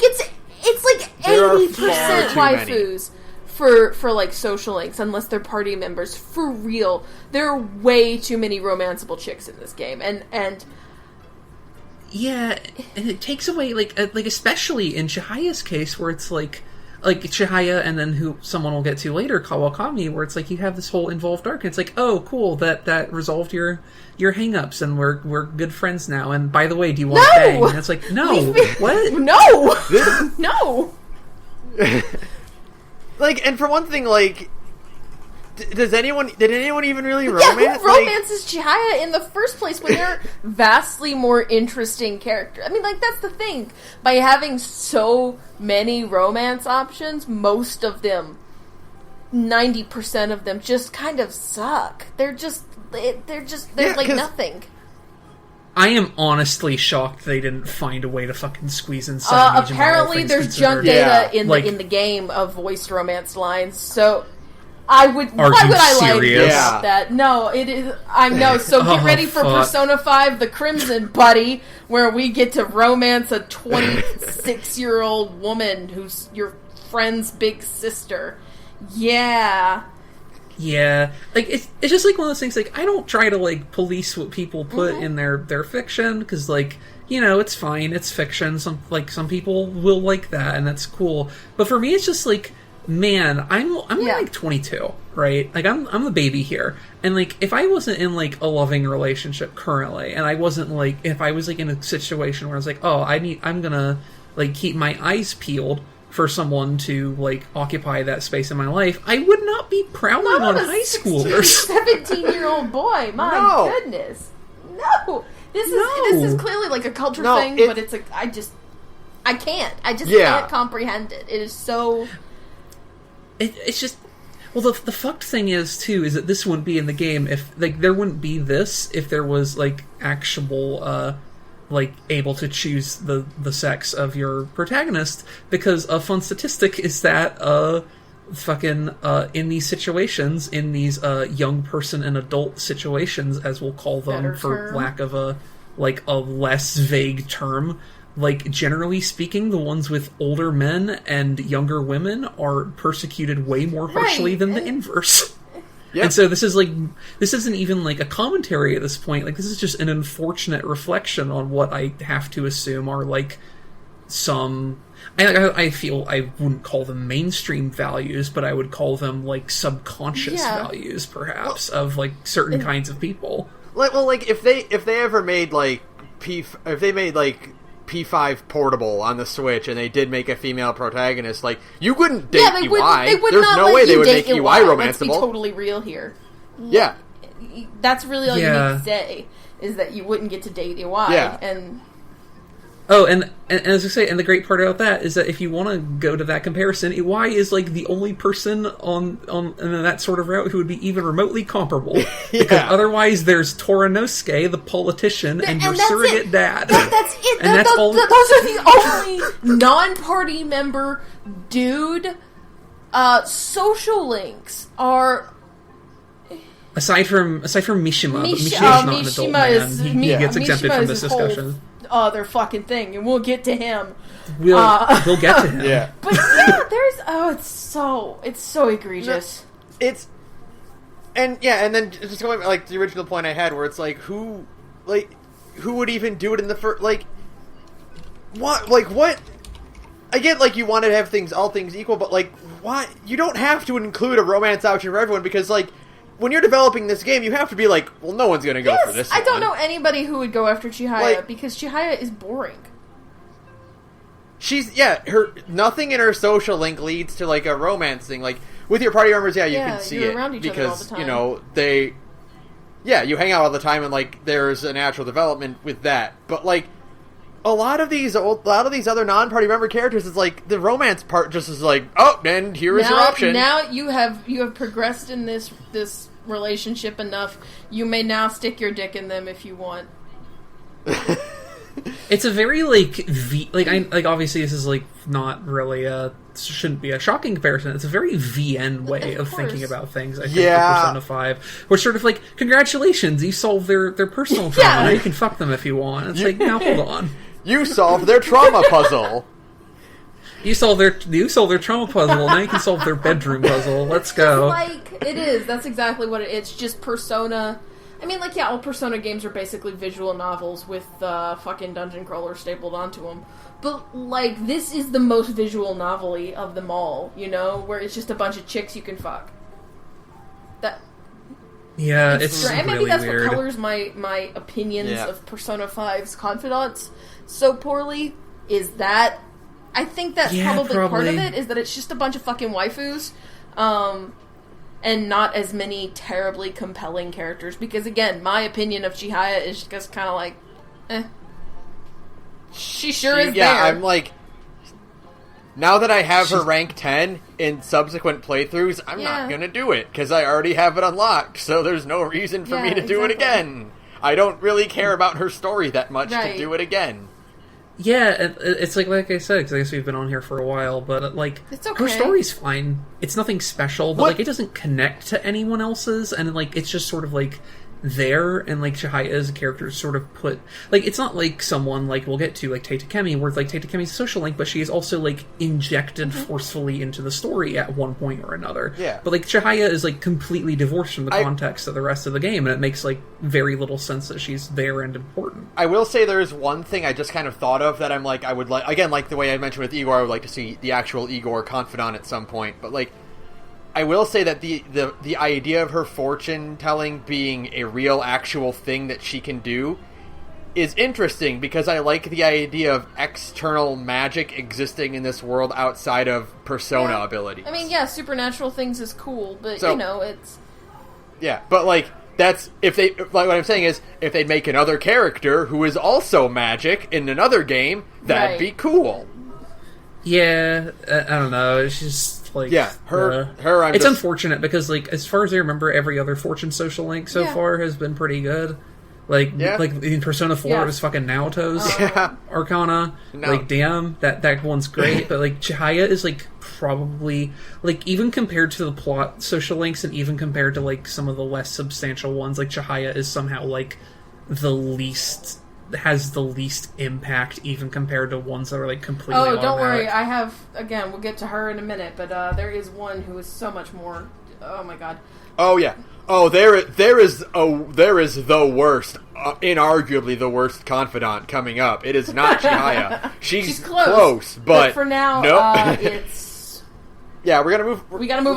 it's like 80% waifus for, like, social links, unless they're party members. For real. There are way too many romanceable chicks in this game, and yeah, and it takes away, like especially in Chihaya's case, where it's like Chihaya and then who someone will get to later, Kawakami, where it's like you have this whole involved arc, and it's like, oh, cool, that resolved your hang-ups, and we're good friends now, and by the way, do you want to bang? And it's like, no, what? No! No! Like, and for one thing, like, did anyone even really romance? Yeah, who romances Chihaya in the first place when they're vastly more interesting character? I mean, like, that's the thing. By having so many romance options, most of them, 90% of them, just kind of suck. They're like nothing. I am honestly shocked they didn't find a way to fucking squeeze in some apparently there's junk data in the game of voiced romance lines, so why would I like that? No, it is. I know. So get ready for Persona 5: The Crimson, buddy, where we get to romance a 26-year-old woman who's your friend's big sister. Yeah. Yeah, like it's just like one of those things. Like, I don't try to, like, police what people put in their fiction, because, like, you know, it's fine, it's fiction. Some people will like that, and that's cool. But for me, it's just like, man, I'm like 22, right? Like, I'm the baby here, and, like, if I wasn't in, like, a loving relationship currently, and I wasn't, like, if I was, like, in a situation where I was like, oh, I'm gonna, like, keep my eyes peeled for someone to, like, occupy that space in my life, I would not be prowling on high schoolers. 17-year-old boy, my goodness. No! This is clearly like a culture thing, but it's like, I just can't comprehend it. It is so... It's just... Well, the fucked thing is, too, is that this wouldn't be in the game if... Like, there wouldn't be this if there was, like, actual, like, able to choose the sex of your protagonist, because a fun statistic is that, in these situations, in these, young person and adult situations, as we'll call them, Better for term. lack of a less vague term... Like, generally speaking, the ones with older men and younger women are persecuted way more harshly than the inverse. Yep. And so this isn't even, like, a commentary at this point. Like, this is just an unfortunate reflection on what I have to assume are, like, some... I feel I wouldn't call them mainstream values, but I would call them, like, subconscious values, perhaps, of, like, certain kinds of people. Like, if they ever made, like, P5 Portable on the Switch, and they did make a female protagonist, like, you wouldn't date EY. There's no way they would make EY romanceable. Let's be totally real here. Yeah. That's really all you need to say, is that you wouldn't get to date EY. Yeah. And... Oh, and as I say, and the great part about that is that if you want to go to that comparison, EY is like the only person on that sort of route who would be even remotely comparable. Because otherwise, there's Toranosuke, the politician, and your surrogate dad. That's it. And that's all. Those are the only non-party member dude social links are. Aside from Mishima, but Mishima's not an adult man. He gets exempted from this discussion. Other fucking thing, and we'll get to him. We'll get to him. Yeah. But it's so egregious. And then just going like the original point I had, where it's like who would even do it in the first, like what? I get, like, you want to have all things equal, but, like, why? You don't have to include a romance option for everyone, because, like, when you're developing this game, you have to be like, well, no one's going to go for this one. I don't know anybody who would go after Chihaya, because Chihaya is boring. Nothing in her social link leads to, like, a romance thing. Like, with your party members, you can see it. Around each other all the time. You know, you hang out all the time, and, like, there's a natural development with that. But, like, a lot of these other non-party member characters, is like, the romance part just is like, oh, and here is your option. Now you have progressed in this relationship enough. You may now stick your dick in them if you want. It's a very, like, obviously this is, like, not really shouldn't be a shocking comparison. It's a very VN way of thinking about things, I think, for Persona 5. We're sort of like, congratulations, you solved their personal trauma, now you can fuck them if you want. It's like, now hold on. You solved their trauma puzzle. You solved their trauma puzzle, now you can solve their bedroom puzzle. Let's go. It is. That's exactly what it's just Persona. I mean, like, all Persona games are basically visual novels with fucking dungeon crawler stapled onto them. But, like, this is the most visual novel-y of them all, you know? Where it's just a bunch of chicks you can fuck. It's and maybe really that's weird. what colors my opinions of Persona 5's confidants so poorly, is that... I think that's probably part of it, is that it's just a bunch of fucking waifus, and not as many terribly compelling characters. Because, again, my opinion of Chihaya is just kind of like, She is there. Yeah, I'm like... Now that I have her rank 10 in subsequent playthroughs, I'm not going to do it, because I already have it unlocked, so there's no reason for me to do it again. I don't really care about her story that much to do it again. Yeah, it's like I said, because I guess we've been on here for a while, but, like, it's okay. Her story's fine. It's nothing special, but, like, it doesn't connect to anyone else's, and, like, it's just sort of, like, there, and, like, Chihaya as a character is sort of put... Like, it's not like someone, like, we'll get to, like, Teitakemi, where, like, Teitakemi's a social link, but she is also, like, injected forcefully into the story at one point or another. Yeah. But, like, Chihaya is, like, completely divorced from the context of the rest of the game, and it makes, like, very little sense that she's there and important. I will say there is one thing I just kind of thought of that I'm like, I would like... Again, like the way I mentioned with Igor, I would like to see the actual Igor confidant at some point, but, like... I will say that the idea of her fortune-telling being a real, actual thing that she can do is interesting, because I like the idea of external magic existing in this world outside of Persona abilities. I mean, supernatural things is cool, but, it's... Yeah, but, like, that's if they like what I'm saying is if they make another character who is also magic in another game, that'd be cool. Yeah, I don't know. It's just like her. It's unfortunate because like as far as I remember, every other Fortune social link so far has been pretty good. Like in Persona 4, it was fucking Naoto's Arcana. No. Like, damn, that one's great. But like Chihaya is like probably like even compared to the plot social links and even compared to like some of the less substantial ones, like Chihaya is somehow like has the least impact even compared to ones that are like completely automatic. Don't worry, I have, again, we'll get to her in a minute, but there is one who is so much more, oh my god. Oh yeah. Oh, there is the worst, inarguably the worst confidant coming up. It is not Chihaya. She's close, but for now, nope. it's... Yeah, we gotta move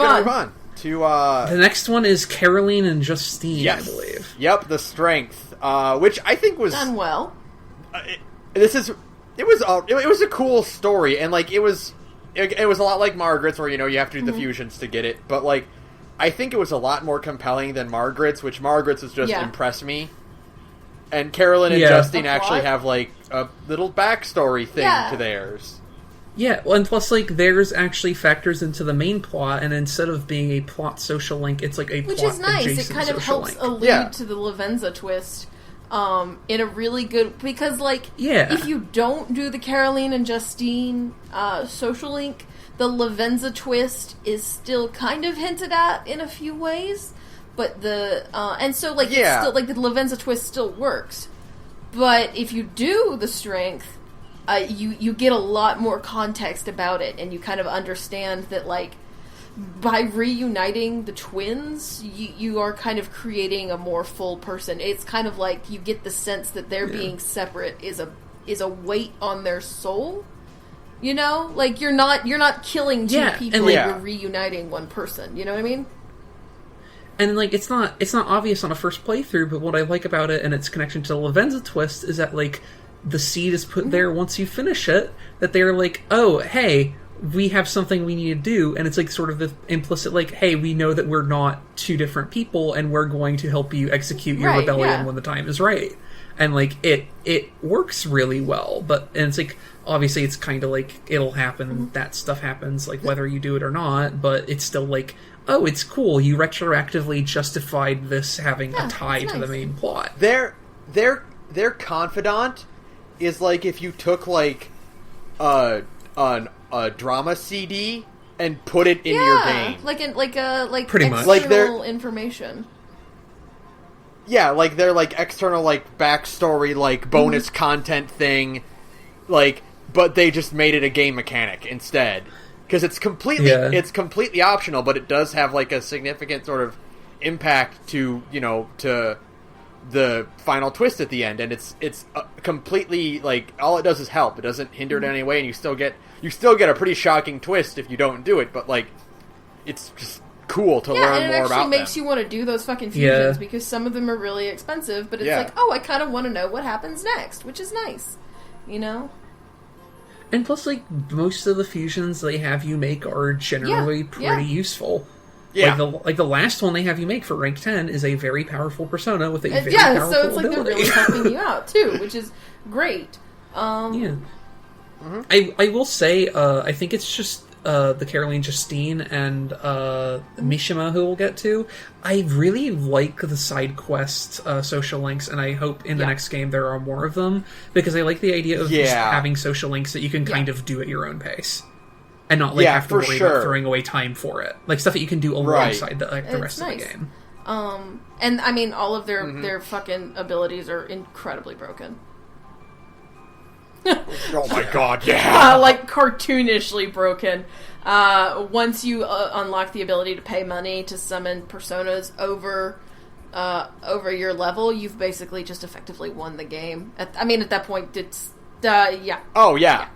on to the next one is Caroline and Justine, I believe. Yep, the strength, which I think was done well. It was a cool story, and like it was a lot like Margaret's, where you have to do the fusions to get it, but like I think it was a lot more compelling than Margaret's, which Margaret's has just impressed me. And Caroline and Justine actually have like a little backstory thing to theirs. Yeah, well, and plus, like, theirs actually factors into the main plot, and instead of being a plot social link, it's like a plot adjacent social link. Which is nice. It kind of helps allude to the Lavenza twist in a really good... Because, like, if you don't do the Caroline and Justine social link, the Lavenza twist is still kind of hinted at in a few ways, but and so, like, it's still, like, the Lavenza twist still works. But if you do the strength... you get a lot more context about it, and you kind of understand that, like, by reuniting the twins, you are kind of creating a more full person. It's kind of like you get the sense that their being separate is a weight on their soul. You know, like you're not killing two people. You're reuniting one person. You know what I mean? And like it's not obvious on a first playthrough, but what I like about it and its connection to the Lavenza twist is that like. The seed is put there once you finish it, that they're like, oh, hey, we have something we need to do, and it's like sort of the implicit, like, hey, we know that we're not two different people, and we're going to help you execute your rebellion when the time is right. And, like, it works really well, and it's like, obviously it's kind of like, it'll happen, that stuff happens, like, whether you do it or not, but it's still like, oh, it's cool, you retroactively justified this having a tie to the main plot. Their confidant is like if you took like a drama CD and put it in your game, like pretty external much like information. Yeah, like their like external like backstory like bonus content thing, like but they just made it a game mechanic instead because it's completely optional, but it does have like a significant sort of impact to to the final twist at the end, and it's completely like all it does is help. It doesn't hinder it in any way, and you still get a pretty shocking twist if you don't do it. But like, it's just cool to learn more about them. Yeah, and it actually makes you want to do those fucking fusions because some of them are really expensive. But it's like, oh, I kind of want to know what happens next, which is nice, And plus, like most of the fusions they have you make are generally pretty useful. Yeah. Like the last one they have you make for rank 10 is a very powerful persona with a very powerful so it's like ability. They're really helping you out too, which is great. I will say, I think it's just the Caroline Justine and Mishima who we'll get to. I really like the side quest social links, and I hope in the next game there are more of them, because I like the idea of just having social links that you can kind of do at your own pace. And not like have to worry about throwing away time for it, like stuff that you can do alongside the rest of the game. And I mean, all of their fucking abilities are incredibly broken. Oh my god, yeah! Like cartoonishly broken. Once you unlock the ability to pay money to summon personas over your level, you've basically just effectively won the game. At that point, it's Oh yeah.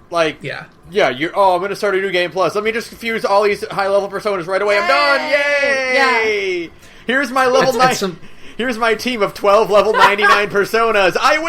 Like, I'm going to start a new game plus. Let me just fuse all these high-level personas right away. Yay! I'm done! Yay! Yeah. Here's my level 9. Here's my team of 12 level 99 personas. I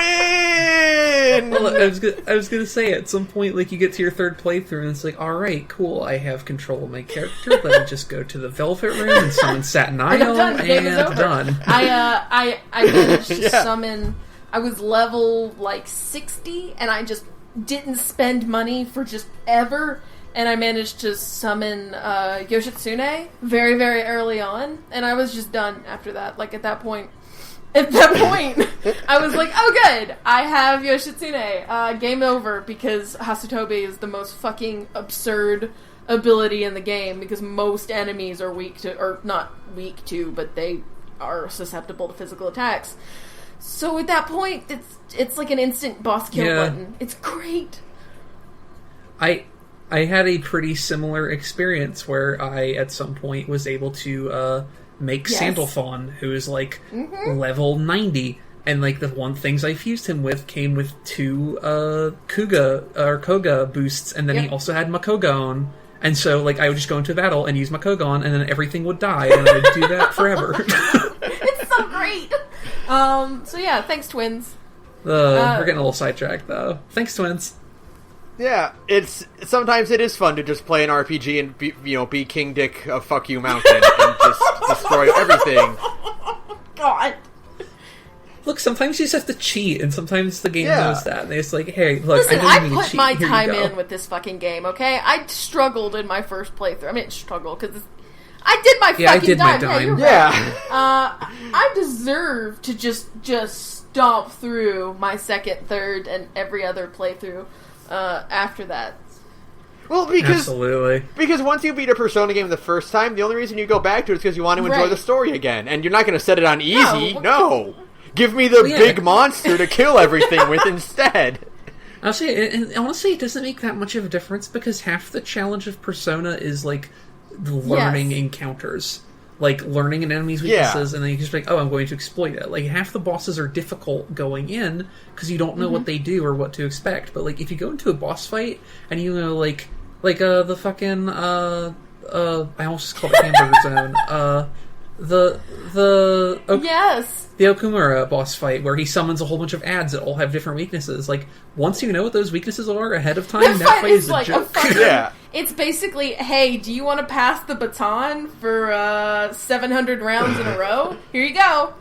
win. Well, I was gonna say, at some point, like, you get to your third playthrough, and it's like, alright, cool, I have control of my character, let me just go to the Velvet Room and summon Satin Isle, and done. I managed to summon... I was level, 60, and I just didn't spend money for just ever, and I managed to summon Yoshitsune very, very early on, and I was just done after that. Like, at that point, I was like, oh good, I have Yoshitsune. Game over, because Hasutobi is the most fucking absurd ability in the game, because most enemies are weak to, or not weak to, but they are susceptible to physical attacks. So at that point, it's like an instant boss kill button. It's great. I had a pretty similar experience where I, at some point, was able to make Sandalphon, who is level 90, and the one things I fused him with came with 2 Koga boosts, and then he also had Makogon. And so, I would just go into battle and use Makogon, and then everything would die, and I'd do that forever. It's so great! So yeah, thanks, twins. We're getting a little sidetracked, though. Thanks, twins. Yeah, sometimes it is fun to just play an RPG and be King Dick of Fuck You Mountain and just destroy everything. God. Look, sometimes you just have to cheat, and sometimes the game knows that. And it's like, hey, look, listen, I know you need to put cheat. my Here time you go. in with this fucking game, okay? I struggled in my first playthrough. I mean, struggled, because I did my fucking time. Yeah, you're right. I deserve to just stomp through my second, third, and every other playthrough after that. Well, Absolutely. Because once you beat a Persona game the first time, the only reason you go back to it is because you want to enjoy the story again. And you're not going to set it on easy. No. Give me the big monster to kill everything with instead. Honestly, it doesn't make that much of a difference, because half the challenge of Persona is, the learning encounters. Learning an enemy's weaknesses, and then you just be I'm going to exploit it. Half the bosses are difficult going in, because you don't know what they do or what to expect. But, if you go into a boss fight, and you know, the fucking, I almost called it Hamburger Zone, the Okumura boss fight, where he summons a whole bunch of ads that all have different weaknesses. Once you know what those weaknesses are ahead of time, that fight is a joke. It's basically, hey, do you want to pass the baton for 700 rounds in a row? Here you go.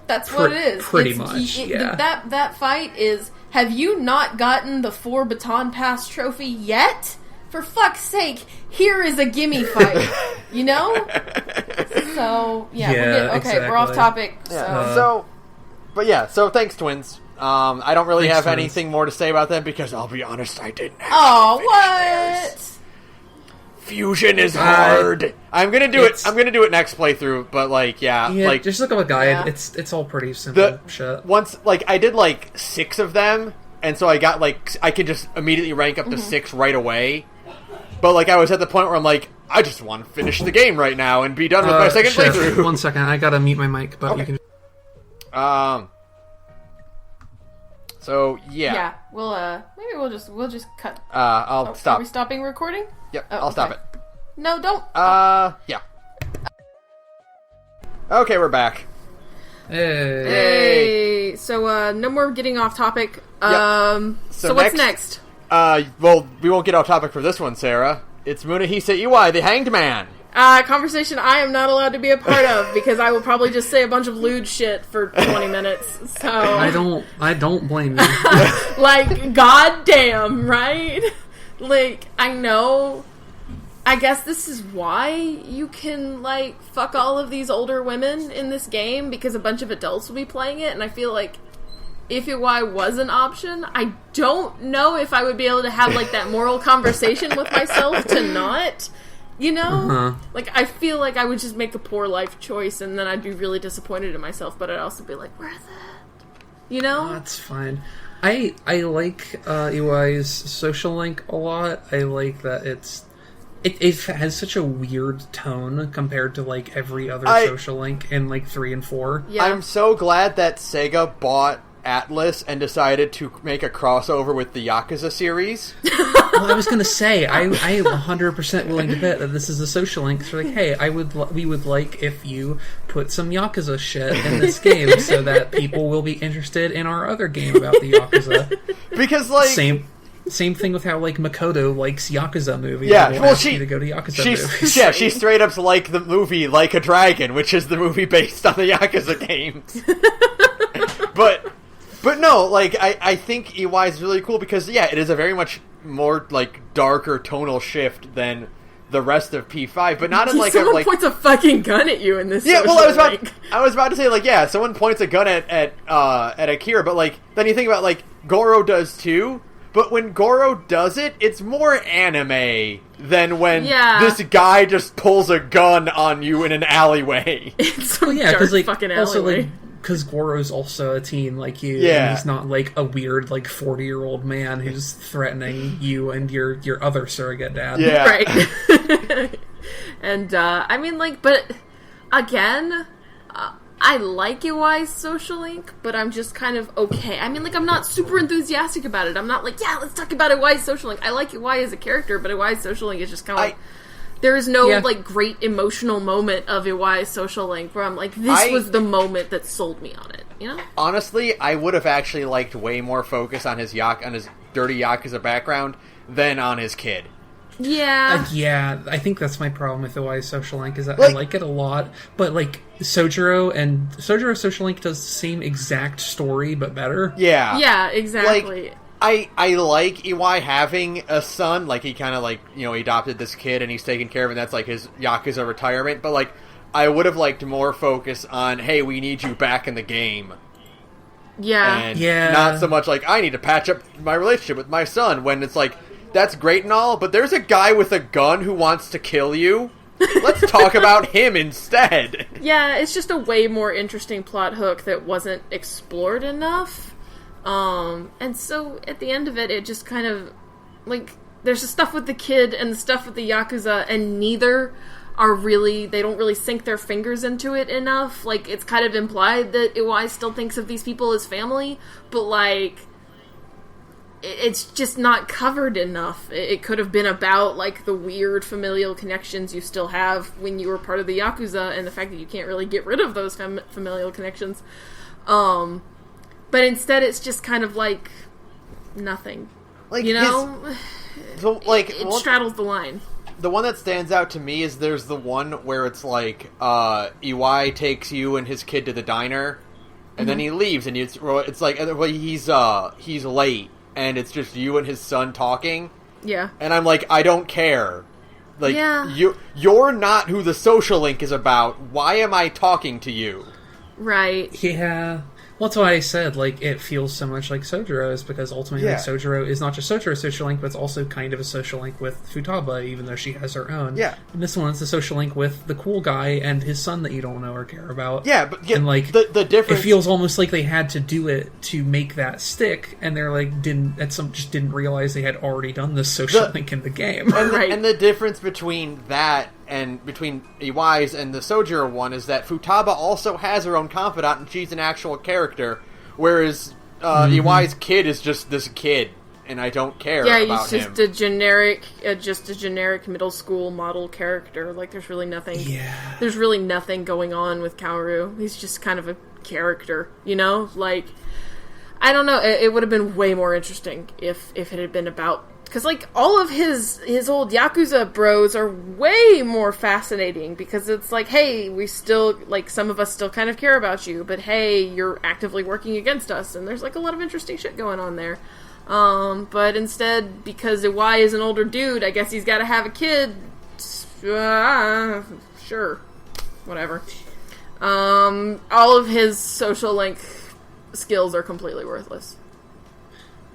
That's what it is. Pretty much, That fight is, have you not gotten the 4 baton pass trophy yet? For fuck's sake, here is a gimme fight. You know? So, exactly. We're off topic. So thanks, twins. I don't really have anything more to say about them, because I'll be honest, I didn't have what? Fusion is hard. I'm gonna do it. I'm gonna do it next playthrough, but just look up a guide. Yeah. It's all pretty simple shit. Once I did 6 of them, and so I got I could just immediately rank up to 6 right away. But I was at the point where I'm I just want to finish the game right now and be done with my second playthrough. 1 second, I gotta mute my mic, but you can. So yeah. Yeah, maybe we'll just cut. I'll stop. Are we stopping recording? Yep, I'll stop it. No, don't. Yeah. Okay, we're back. Hey. So no more getting off topic. Yep. So what's next? Well, we won't get off topic for this one, Sarah. It's Munehisa Iwai, the Hanged Man. Conversation I am not allowed to be a part of, because I will probably just say a bunch of lewd shit for 20 minutes. So I don't blame you. Goddamn, right? I know. I guess this is why you can, fuck all of these older women in this game, because a bunch of adults will be playing it, and I feel if Iwai was an option, I don't know if I would be able to have, that moral conversation with myself to not, you know? Uh-huh. I feel I would just make a poor life choice, and then I'd be really disappointed in myself, but I'd also be worth it. You know? That's fine. I like Iwai's social link a lot. I like that it has such a weird tone compared to every other social link in 3 and 4. Yeah. I'm so glad that Sega bought Atlas and decided to make a crossover with the Yakuza series. Well, I was going to say, I am 100% willing to bet that this is a social link. So like, hey, we would like if you put some Yakuza shit in this game so that people will be interested in our other game about the Yakuza. Because, like... Same thing with how, like, Makoto likes Yakuza movies. Yeah, well, she to go to Yakuza movies. Yeah, she straight up's like the movie Like a Dragon, which is the movie based on the Yakuza games. But no, like, I think EY is really cool because, yeah, it is a very much more, like, darker tonal shift than the rest of P5, but not in, like, someone points a fucking gun at you in this. Yeah, well, I was about to say, like, yeah, someone points a gun at Akira, but, like, then you think about, like, Goro does too. But when Goro does it, it's more anime than when this guy just pulls a gun on you in an alleyway. It's some dark like, fucking also, alleyway. like, because Goro's also a teen like you, yeah. and he's not like a weird, like, 40-year-old man who's threatening you and your other surrogate dad. Yeah. Right. And, I mean, like, but, again... I like EY's social link, but I'm just kind of okay. I mean, like, I'm not super enthusiastic about it. I'm not like, yeah, let's talk about EY's social link. I like EY as a character, but EY's social link is just kind of like... There is no, like, great emotional moment of EY's social link where I'm like, this was the moment that sold me on it, you know? Honestly, I would have actually liked way more focus on his dirty Yakuza background than on his kid. Yeah. Yeah, I think that's my problem with EY's social link, is that I like it a lot, but, like, Sojiro's social link does the same exact story, but better. Yeah. Yeah, exactly. Like, I like EY having a son, like, he kind of, like, you know, he adopted this kid and he's taken care of, and that's, like, his Yakuza retirement, but, like, I would have liked more focus on, hey, we need you back in the game. Yeah. And not so much, like, I need to patch up my relationship with my son, when it's, like, that's great and all, but there's a guy with a gun who wants to kill you. Let's talk about him instead. Yeah, it's just a way more interesting plot hook that wasn't explored enough. And so at the end of it, it just kind of, like, there's the stuff with the kid and the stuff with the Yakuza, and neither are really, they don't really sink their fingers into it enough. Like, it's kind of implied that Iwai still thinks of these people as family, but, like, it's just not covered enough. It could have been about, like, the weird familial connections you still have when you were part of the Yakuza, and the fact that you can't really get rid of those familial connections. But instead it's just kind of, like, nothing. Like, you know? It straddles the line. The one that stands out to me is there's the one where it's, like, Iwai takes you and his kid to the diner, and then he leaves, and it's like, he's late. And it's just you and his son talking. Yeah. And I'm like, I don't care. Like, you're not who the social link is about. Why am I talking to you? Right. Yeah. Well, that's why I said, like, it feels so much like Sojiro's, because ultimately Sojiro is not just Sojiro's social link, but it's also kind of a social link with Futaba, even though she has her own. Yeah. And this one's a social link with the cool guy and his son that you don't know or care about. Yeah, but and, like, the difference... It feels almost like they had to do it to make that stick, and they're like, just didn't realize they had already done this social link in the game. And the difference between that and between Iwai's and the Sojiro one is that Futaba also has her own confidant, and she's an actual character, whereas Iwai's kid is just this kid, and I don't care about him. Yeah, he's just a generic middle school model character. Like, there's really nothing. Yeah. There's really nothing going on with Kaoru. He's just kind of a character, you know? Like, I don't know. It would have been way more interesting if it had been about. Because, like, all of his old Yakuza bros are way more fascinating, because it's like, hey, we still, like, some of us still kind of care about you, but hey, you're actively working against us, and there's, like, a lot of interesting shit going on there. But instead, because Iwai is an older dude, I guess he's got to have a kid. Sure. Whatever. All of his social link skills are completely worthless.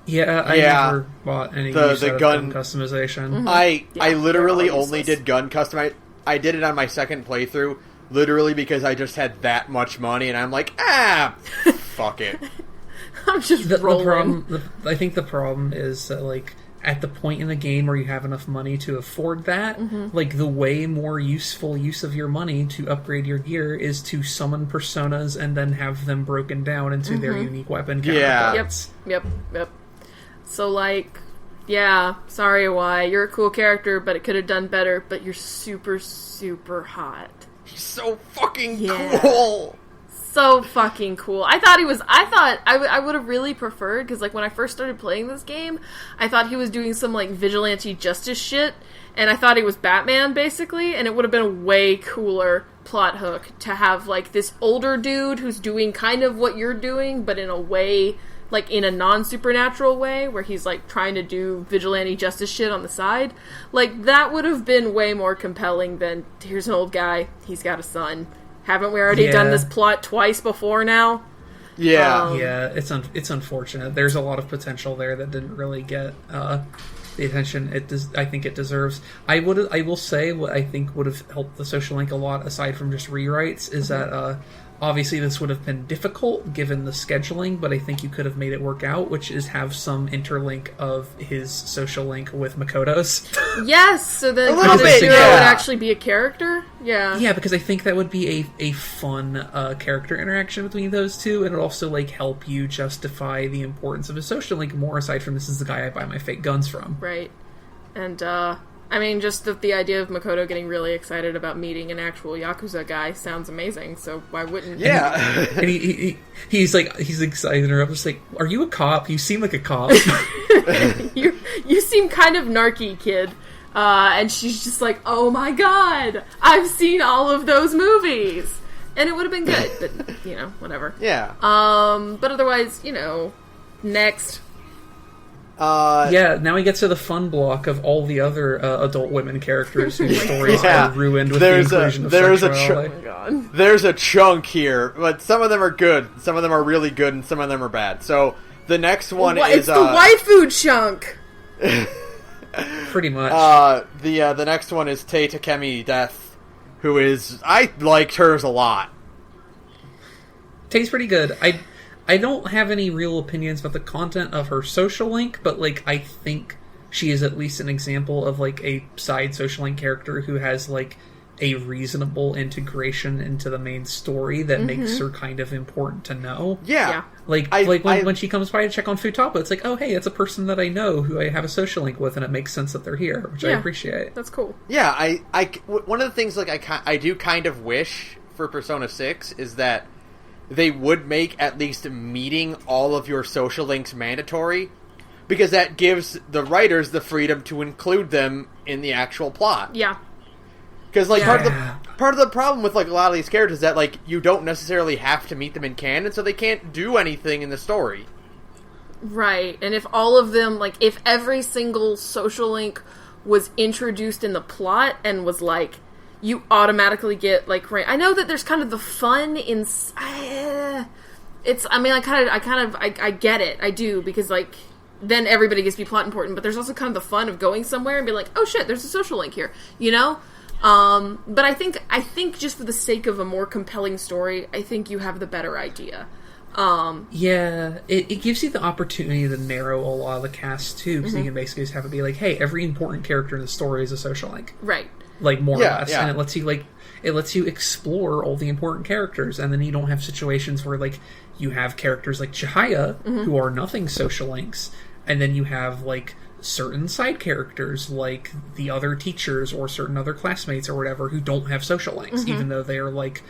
Yeah, I never bought any the gun customization. Mm-hmm. I literally only did gun customization. I did it on my second playthrough, literally because I just had that much money, and I'm like, fuck it. I'm just rolling. I think the problem is that, like, at the point in the game where you have enough money to afford that, like, the way more useful use of your money to upgrade your gear is to summon personas and then have them broken down into their unique weapon counterparts. Yep. So, like, yeah, sorry, why you're a cool character, but it could have done better, but you're super, super hot. He's so fucking cool! So fucking cool. I would have really preferred, because, like, when I first started playing this game, I thought he was doing some, like, vigilante justice shit, and I thought he was Batman, basically, and it would have been a way cooler plot hook to have, like, this older dude who's doing kind of what you're doing, but in a way, like, in a non-supernatural way, where he's, like, trying to do vigilante justice shit on the side. Like, that would have been way more compelling than, here's an old guy, he's got a son. Haven't we already done this plot twice before now? Yeah. It's unfortunate. There's a lot of potential there that didn't really get the attention I think it deserves. I will say what I think would have helped the social link a lot, aside from just rewrites, is that obviously this would have been difficult given the scheduling, but I think you could have made it work out, which is have some interlink of his social link with Makoto's. Yes, so that Kazushiro would actually be a character. Yeah, because I think that would be a fun character interaction between those two, and it would also, like, help you justify the importance of a social link more, aside from this is the guy I buy my fake guns from. Right. And I mean, just the idea of Makoto getting really excited about meeting an actual Yakuza guy sounds amazing, so why wouldn't... Yeah. And he's excited, and I'm just like, are you a cop? You seem like a cop. you seem kind of narky, kid. And she's just like, oh my god, I've seen all of those movies! And it would have been good, but, you know, whatever. Yeah. But otherwise, you know, next... now we get to the fun block of all the other adult women characters whose stories are ruined with the inclusion of sexuality. There's a chunk here, but some of them are good, some of them are really good, and some of them are bad. So the next one is... It's the waifu chunk! Pretty much. The next one is Tei Takemi Death, who is... I liked hers a lot. Tei's pretty good. I don't have any real opinions about the content of her social link, but, like, I think she is at least an example of, like, a side social link character who has, like, a reasonable integration into the main story that makes her kind of important to know. Yeah. When she comes by to check on Futaba, it's like, oh, hey, it's a person that I know who I have a social link with, and it makes sense that they're here, which I appreciate. That's cool. Yeah, one of the things, like, I do kind of wish for Persona 6 is that they would make at least meeting all of your social links mandatory, because that gives the writers the freedom to include them in the actual plot. Yeah. Because, like, part of the problem with, like, a lot of these characters is that, like, you don't necessarily have to meet them in canon, so they can't do anything in the story. Right, and if all of them, like, if every single social link was introduced in the plot and was, like, you automatically get, like, right. I know that there's kind of the fun in... I get it. I do, because, like, then everybody gets to be plot important, but there's also kind of the fun of going somewhere and be like, oh shit, there's a social link here, you know? But I think just for the sake of a more compelling story, I think you have the better idea. It gives you the opportunity to narrow a lot of the cast, too, because you can basically just have it be like, hey, every important character in the story is a social link. Right. Like, more or less. Yeah. And it lets you explore all the important characters, and then you don't have situations where, like, you have characters like Chihaya, who are nothing social links, and then you have, like, certain side characters, like the other teachers or certain other classmates or whatever, who don't have social links, even though they are, like,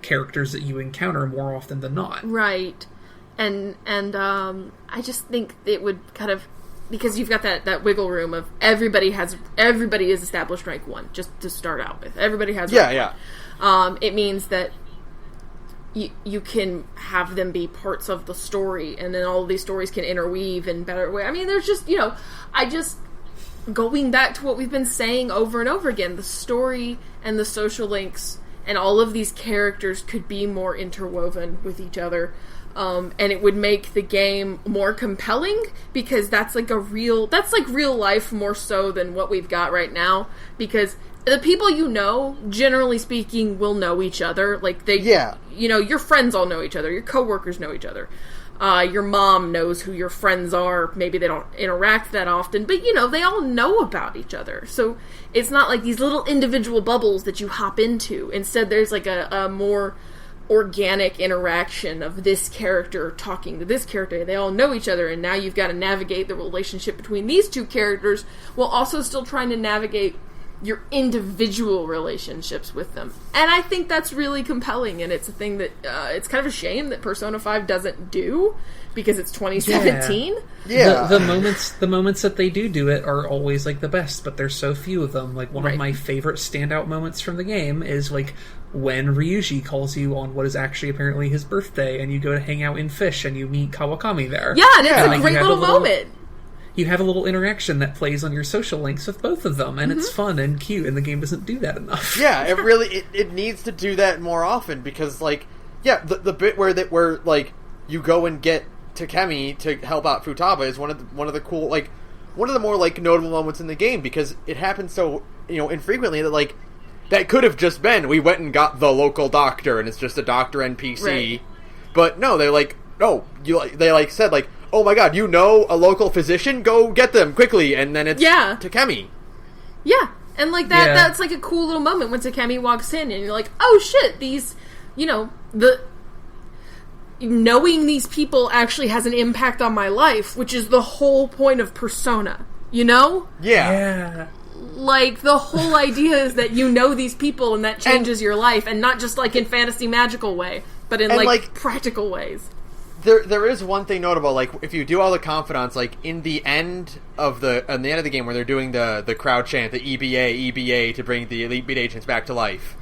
characters that you encounter more often than not. Right. And I just think it would kind of... Because you've got that wiggle room of everybody is established rank 1, just to start out with. Everybody has rank 1. It means that you can have them be parts of the story, and then all of these stories can interweave in better way. I mean, there's just, going back to what we've been saying over and over again, the story and the social links and all of these characters could be more interwoven with each other. And it would make the game more compelling, because that's real life more so than what we've got right now, because the people you know, generally speaking, will know each other. Like, your friends all know each other, your coworkers know each other. Your mom knows who your friends are. Maybe they don't interact that often, but, they all know about each other. So it's not like these little individual bubbles that you hop into. Instead, there's like a more organic interaction of this character talking to this character. They all know each other, and now you've got to navigate the relationship between these two characters while also still trying to navigate your individual relationships with them. And I think that's really compelling, and it's a thing that it's kind of a shame that Persona 5 doesn't do, because it's 2017. Yeah. The moments that they do it are always like the best, but there's so few of them. Like one of my favorite standout moments from the game is like when Ryuji calls you on what is actually apparently his birthday, and you go to hang out in Fish and you meet Kawakami there. Yeah, and it's a great little moment. You have a little interaction that plays on your social links with both of them, and it's fun and cute, and the game doesn't do that enough. Yeah, it really it needs to do that more often, because like the bit where like you go and get Takemi to help out Futaba is one of the cool, like one of the more like notable moments in the game, because it happens so infrequently that like that could have just been we went and got the local doctor and it's just a doctor NPC, right. But no, they said like, oh my god, a local physician? Go get them quickly, and then it's Takemi. Yeah, and like that's like a cool little moment when Takemi walks in, and you're like, oh shit, these, knowing these people actually has an impact on my life, which is the whole point of Persona, Yeah. Like, the whole idea is that these people, and that changes your life, and not just like in fantasy magical way, but in like practical ways. There is one thing notable, like if you do all the confidants, like in the end of the game where they're doing the crowd chant, the EBA to bring the Elite Beat agents back to life,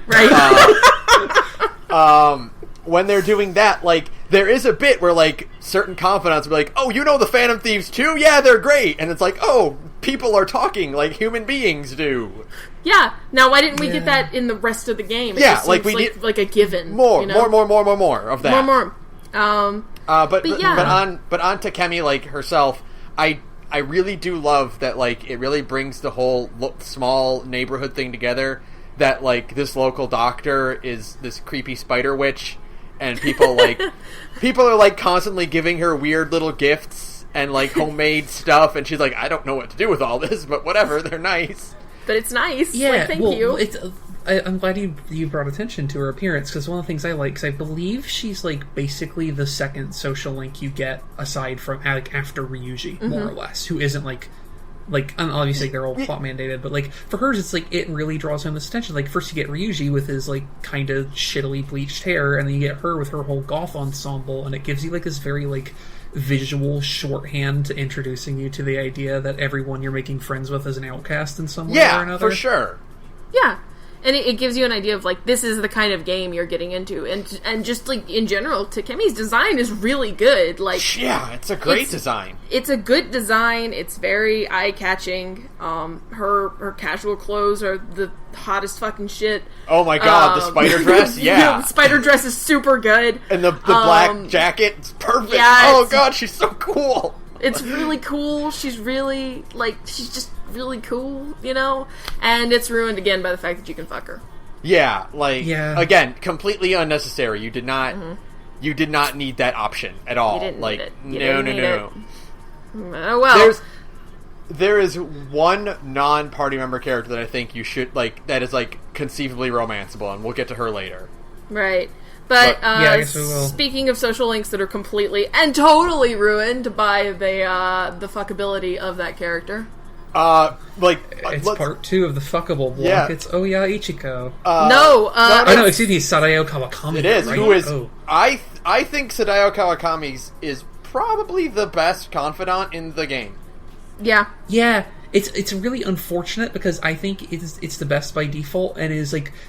right? When they're doing that, like there is a bit where like certain confidants will be like, oh, the Phantom Thieves too? Yeah, they're great, and it's like, oh, people are talking like human beings do. Yeah. Now, why didn't we get that in the rest of the game? It just like we need like a given. More of that. More. But on Takemi, like herself, I really do love that. Like it really brings the whole small neighborhood thing together. That like this local doctor is this creepy spider witch, and people are like constantly giving her weird little gifts and like homemade stuff, and she's like, I don't know what to do with all this, but whatever, they're nice. But it's nice. Yeah, like, thank you. I'm glad you brought attention to her appearance, because one of the things I like, because I believe she's like basically the second social link you get aside from like after Ryuji, more or less, who isn't like and obviously they're all plot mandated, but like for hers it's like it really draws home this attention. Like first you get Ryuji with his like kind of shittily bleached hair, and then you get her with her whole goth ensemble, and it gives you like this very like visual shorthand to introducing you to the idea that everyone you're making friends with is an outcast in some way or another. Yeah, for sure. Yeah. And it gives you an idea of, like, this is the kind of game you're getting into. And just, like, in general, Takemi's design is really good. Like, yeah, it's a great design. It's a good design. It's very eye-catching. Her casual clothes are the hottest fucking shit. Oh my god, the spider dress? Yeah. The spider dress is super good. And the black jacket, it's perfect. Yeah, oh god, she's so cool. It's really cool. She's really, like, she's just really cool, And it's ruined again by the fact that you can fuck her. Yeah, again, completely unnecessary. You did not need that option at all. You didn't like, need it. No. Oh, well. There is one non-party member character that I think you should, like, that is, like, conceivably romanceable, and we'll get to her later. Right. But I guess we will. Speaking of social links that are completely and totally ruined by the fuckability of that character. It's part 2 of the fuckable block. Yeah. It's Ichiko. No, excuse me, Sadao Kawakami. It is. Right? Who is? I think Sadao Kawakami is probably the best confidant in the game. Yeah. Yeah. It's really unfortunate, because I think it's the best by default, and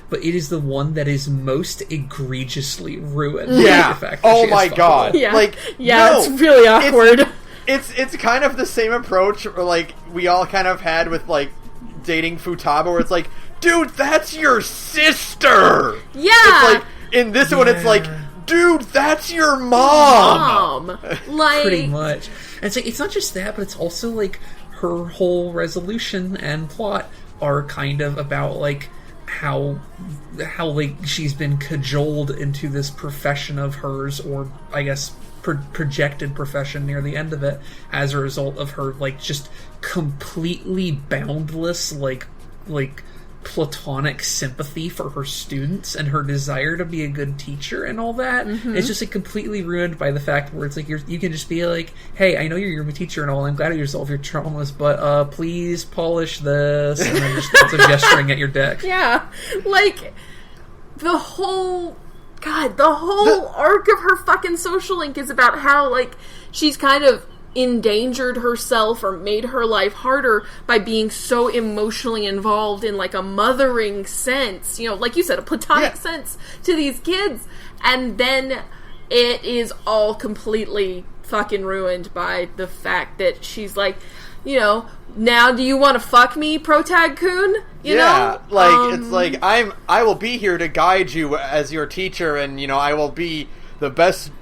but it is the one that is most egregiously ruined. Yeah. By the fact oh my god. Yeah. It's really awkward. It's kind of the same approach, like we all kind of had with like dating Futaba, where it's like, dude, that's your sister. Yeah. It's like in this one, it's like, dude, that's your mom. Like, pretty much. And it's not just that, but it's also like her whole resolution and plot are kind of about like how like she's been cajoled into this profession of hers, or I guess projected profession near the end of it as a result of her, like, just completely boundless, like platonic sympathy for her students and her desire to be a good teacher and all that. It's just, like, completely ruined by the fact where it's like you can just be like, hey, I know you're a teacher and all, I'm glad you resolve your traumas, but please polish this, and then just lots of gesturing at your dick. Yeah, like, the whole arc of her fucking social link is about how, like, she's kind of endangered herself or made her life harder by being so emotionally involved in, like, a mothering sense, you know, like you said, a platonic sense to these kids, and then it is all completely fucking ruined by the fact that she's like, you know, now do you want to fuck me, Protag-kun? You know? Like, it's like, I will be here to guide you as your teacher, and, you know, I will be the best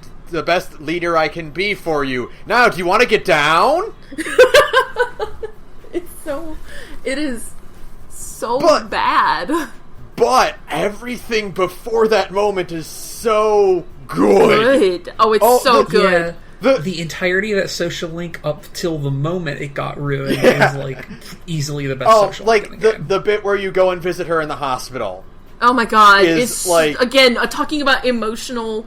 leader I can be for you. Now, do you want to get down? It is so bad. But everything before that moment is so good. Oh, it's so good. Yeah. The entirety of that social link up till the moment it got ruined is, like, easily the best social link in the game. The bit where you go and visit her in the hospital. Oh my god, it's like, again, talking about emotional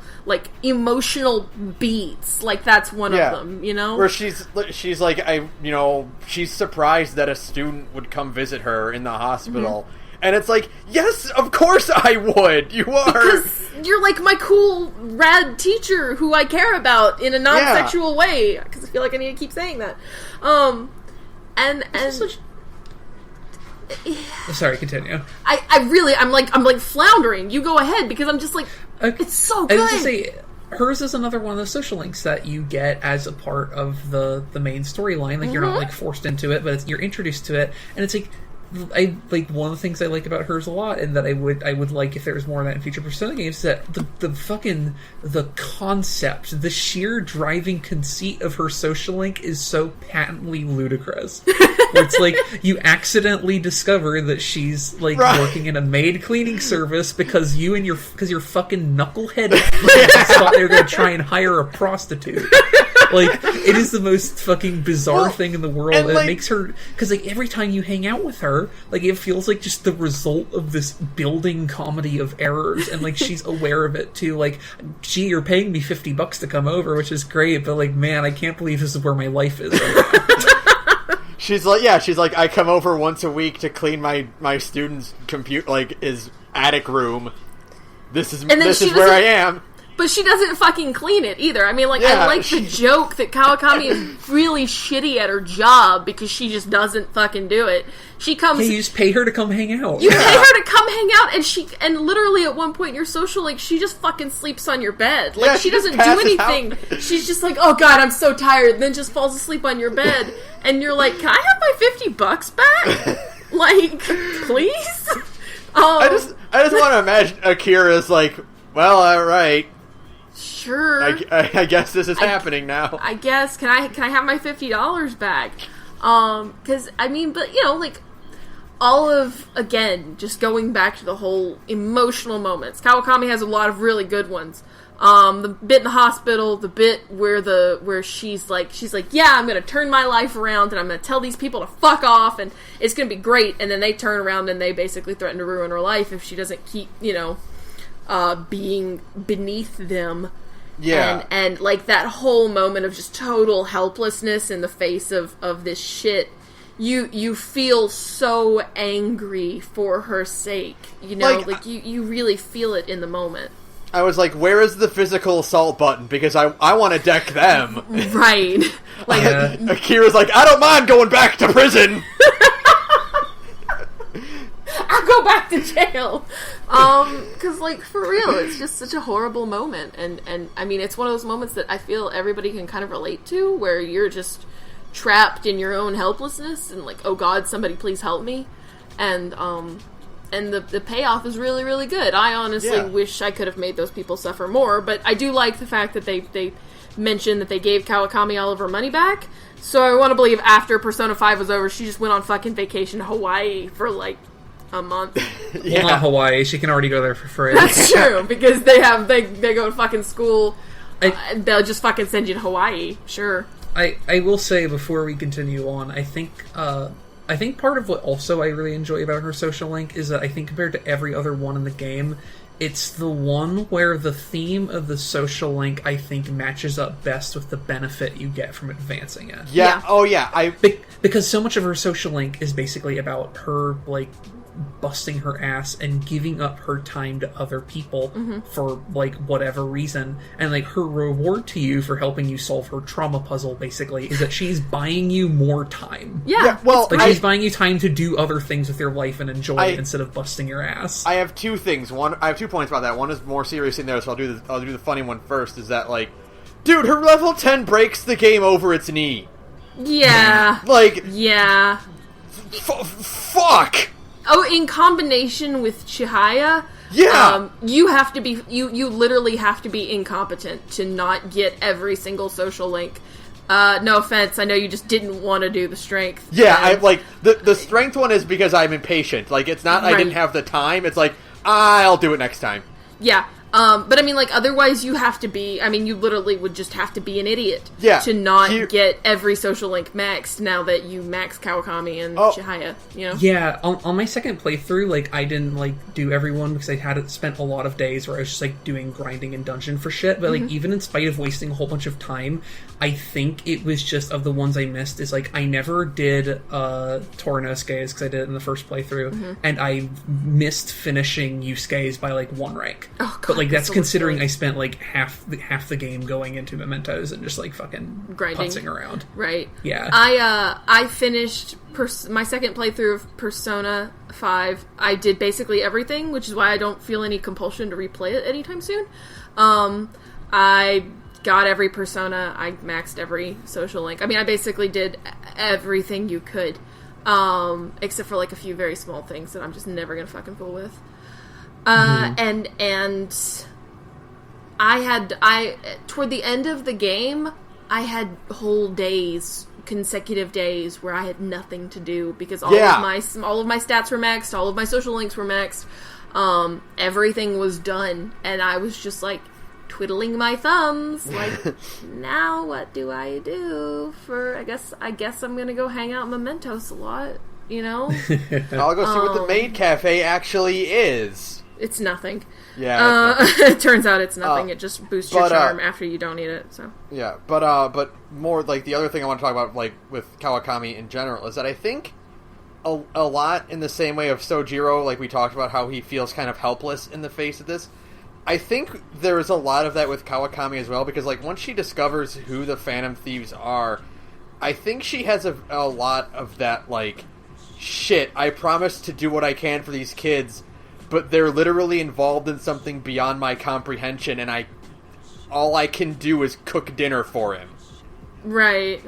beats, like, that's one of them, you know? Where she's like, she's surprised that a student would come visit her in the hospital. And it's like, yes, of course I would. You are. Because you're, like, my cool, rad teacher who I care about in a non-sexual way. Because I feel like I need to keep saying that. Sorry, continue. I'm like floundering. You go ahead, because I'm just like, it's so good. I was just say, hers is another one of those social links that you get as a part of the main storyline. Like, you're not, like, forced into it, but you're introduced to it, and it's like, one of the things I like about hers a lot, and that I would like if there was more of that in future Persona games, is that the concept, the sheer driving conceit of her social link is so patently ludicrous. Where it's like, you accidentally discover that she's, like, working in a maid cleaning service because your fucking knucklehead friends thought they were going to try and hire a prostitute. Like, it is the most fucking bizarre thing in the world, and it makes her, because, like, every time you hang out with her, like, it feels like just the result of this building comedy of errors, and, like, she's aware of it too. Like, gee, you're paying me $50 to come over, which is great, but, like, man, I can't believe this is where my life is right now. She's like, I come over once a week to clean my student's his attic room. This is where I am. But she doesn't fucking clean it either. I mean, like, I like the joke that Kawakami is really shitty at her job because she just doesn't fucking do it. She comes... Hey, you just pay her to come hang out. You pay her to come hang out, and literally at one point in your social, like, she just fucking sleeps on your bed. Like, she doesn't do anything. Out. She's just like, oh god, I'm so tired, and then just falls asleep on your bed. And you're like, can I have my $50 back? Like, please? I just want to imagine Akira's like, well, alright. Sure. I guess this is happening now. I guess. Can I have my $50 back? Because, I mean, but, you know, like, all of, again, just going back to the whole emotional moments. Kawakami has a lot of really good ones. The bit in the hospital, the bit where she's like, yeah, I'm gonna turn my life around and I'm gonna tell these people to fuck off and it's gonna be great, and then they turn around and they basically threaten to ruin her life if she doesn't keep, you know, being beneath them. Yeah. And like that whole moment of just total helplessness in the face of this shit, you feel so angry for her sake. You know, like you really feel it in the moment. I was like, where is the physical assault button? Because I want to deck them. Right. Like Akira's like, I don't mind going back to prison. I'll go back to jail. Because, like, for real, it's just such a horrible moment. And I mean, it's one of those moments that I feel everybody can kind of relate to, where you're just trapped in your own helplessness and like, oh god, somebody please help me. And the payoff is really, really good. I honestly wish I could have made those people suffer more, but I do like the fact that they mentioned that they gave Kawakami all of her money back. So I want to believe after Persona 5 was over, she just went on fucking vacation to Hawaii for like a month. Well, not Hawaii. She can already go there for free. That's true, because they go to fucking school they'll just fucking send you to Hawaii. Sure. I will say before we continue on, I think part of what also I really enjoy about her social link is that I think compared to every other one in the game, it's the one where the theme of the social link, I think, matches up best with the benefit you get from advancing it. Yeah. Oh, yeah. Because so much of her social link is basically about her, like, busting her ass and giving up her time to other people for, like, whatever reason. And, like, her reward to you for helping you solve her trauma puzzle, basically, is that she's buying you more time. Yeah. Well, like, she's buying you time to do other things with your life and enjoy it instead of busting your ass. I have two things. I have 2 points about that. One is more serious in there, so I'll do the funny one first, is that, like, dude, her level 10 breaks the game over its knee. Yeah. Like... Yeah. Fuck! Oh, in combination with Chihaya, you have to be you literally have to be incompetent to not get every single social link. No offense, I know you just didn't want to do the strength. Yeah, I like the strength one is because I'm impatient. Like, it's not I didn't have the time. It's like I'll do it next time. Yeah. But I mean, like, otherwise you have to be, I mean, you literally would just have to be an idiot to not get every social link maxed now that you max Kawakami and Chihaya, you know? Yeah, on my second playthrough, like, I didn't, like, do everyone because I had spent a lot of days where I was just, like, doing grinding and dungeon for shit, but, like, even in spite of wasting a whole bunch of time, I think it was just, of the ones I missed, is, like, I never did Torinosuke's because I did it in the first playthrough, and I missed finishing Yusuke's by, like, 1 rank. Oh, God. But, like, that's considering I spent, like, half the game going into mementos and just, like, fucking grinding, putzing around. Right. Yeah. I finished my second playthrough of Persona 5. I did basically everything, which is why I don't feel any compulsion to replay it anytime soon. I got every Persona. I maxed every social link. I mean, I basically did everything you could, except for, like, a few very small things that I'm just never gonna fucking fool with. And I toward the end of the game, I had whole days, consecutive days, where I had nothing to do because all of my stats were maxed, all of my social links were maxed, everything was done, and I was just, like, twiddling my thumbs, like, now what do I do for, I guess I'm gonna go hang out in Mementos a lot, you know? I'll go see what the maid cafe actually is. It's nothing. Yeah. It turns out it's nothing. It just boosts your charm after you don't eat it. So. Yeah, but more like the other thing I want to talk about, like with Kawakami in general, is that I think a lot in the same way of Sojiro, like we talked about how he feels kind of helpless in the face of this. I think there's a lot of that with Kawakami as well, because like once she discovers who the Phantom Thieves are, I think she has a lot of that, like, shit, I promised to do what I can for these kids, but they're literally involved in something beyond my comprehension, and all I can do is cook dinner for him. Right.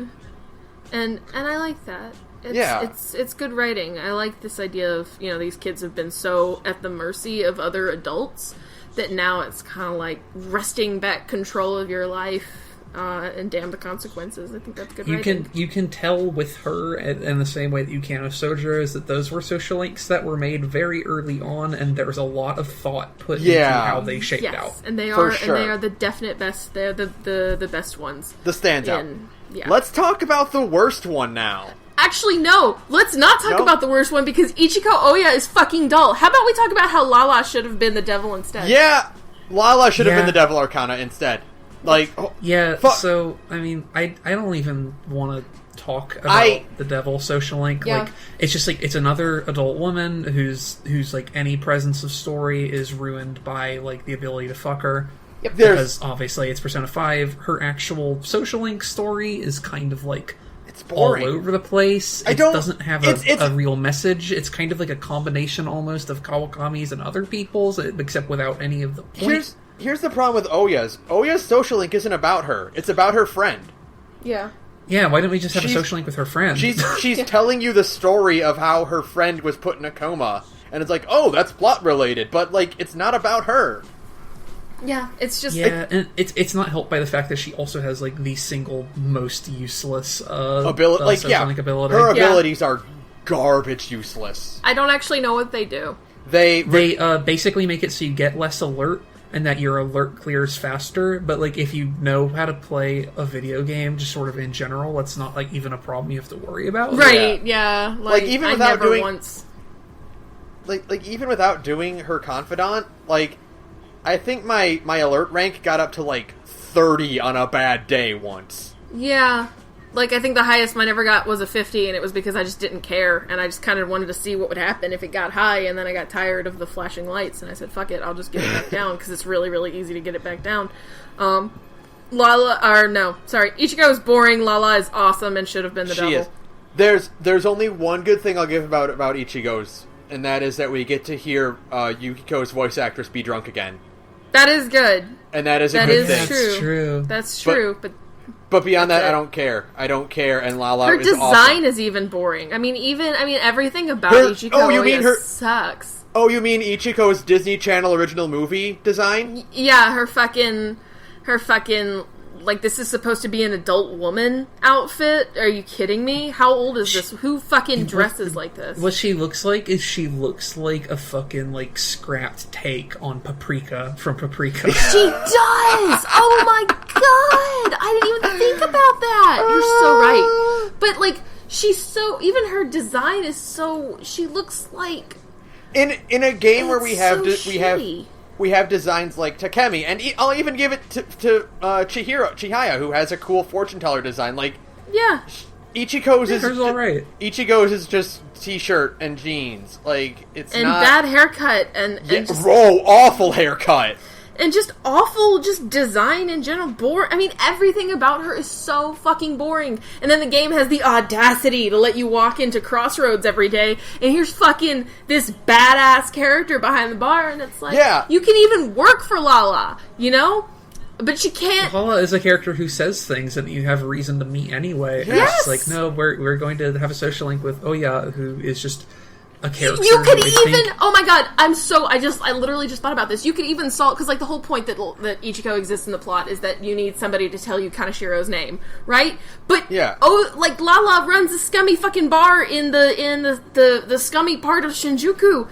And I like that. It's good writing. I like this idea of, you know, these kids have been so at the mercy of other adults that now it's kind of like wresting back control of your life, and damn the consequences. I think that's good writing. You can tell with her in the same way that you can with Sojiro, is that those were social links that were made very early on, and there was a lot of thought put into how they shaped out. And they are the definite best. They're the best ones. The standout. Yeah. Let's talk about the worst one now. Actually, no. Let's not talk about the worst one, because Ichiko Oya is fucking dull. How about we talk about how Lala should have been the devil instead? Yeah, Lala should have been the devil Arcana instead. Like, so, I mean, I don't even want to talk about the devil social link. Yeah. Like, it's just like, it's another adult woman who's like, any presence of story is ruined by, like, the ability to fuck her. Yep. Because, obviously, it's Persona 5. Her actual social link story is kind of, like, it's boring. All over the place. It doesn't have a real message. It's kind of like a combination, almost, of Kawakami's and other people's, except without any of the point. Here's the problem with Oya's. Oya's social link isn't about her. It's about her friend. Yeah. Yeah, why don't we just have a social link with her friend? She's telling you the story of how her friend was put in a coma. And it's like, oh, that's plot related. But, like, it's not about her. Yeah, it's just... Yeah, and it's not helped by the fact that she also has, like, the single most useless ability. Her abilities are garbage useless. I don't actually know what they do. They basically make it so you get less alert, and that your alert clears faster, but, like, if you know how to play a video game, just sort of in general, that's not, like, even a problem you have to worry about. Right, yeah. Like, even without doing... Like, even without doing her confidant, like, I think my alert rank got up to, like, 30 on a bad day once. Yeah. Like, I think the highest mine ever got was a 50, and it was because I just didn't care, and I just kind of wanted to see what would happen if it got high, and then I got tired of the flashing lights, and I said, fuck it, I'll just get it back down, because it's really, really easy to get it back down. Ichigo is boring, Lala is awesome, and should have been the devil. She is. There's only one good thing I'll give about Ichigo's, and that is that we get to hear Yukiko's voice actress be drunk again. That is good. And that is a good thing. That's true. That's true, But beyond that, I don't care. And Lala her is awesome. Her design is even boring. I mean, everything about Ichiko sucks. Oh, you mean Ichiko's Disney Channel original movie design? Yeah, her fucking, like, this is supposed to be an adult woman outfit? Are you kidding me? How old is this? Who fucking dresses like this? What she looks like is she looks like a fucking, like, scrapped take on Paprika from Paprika. She does! Oh my god! I didn't even think about that! You're so right. But, like, even her design is so, she looks like... In a game where we have designs like Takemi, and I'll even give it to Chihaya, who has a cool fortune teller design. Like, yeah, Ichiko's is all right. Ichigo's is just t-shirt and jeans. Like, it's and not bad haircut and just, awful haircut. And just awful, just design in general. I mean, everything about her is so fucking boring. And then the game has the audacity to let you walk into Crossroads every day, and here's fucking this badass character behind the bar, and it's like, you can even work for Lala, you know? But you can't... Lala is a character who says things that you have a reason to meet anyway. Yes! And it's like, no, we're going to have a social link with Oya, who is just... a character. You could even... Oh my god, I literally just thought about this. You could even solve... Because, like, the whole point that Ichigo exists in the plot is that you need somebody to tell you Kanashiro's name, right? But, like, Lala runs a scummy fucking bar in the scummy part of Shinjuku.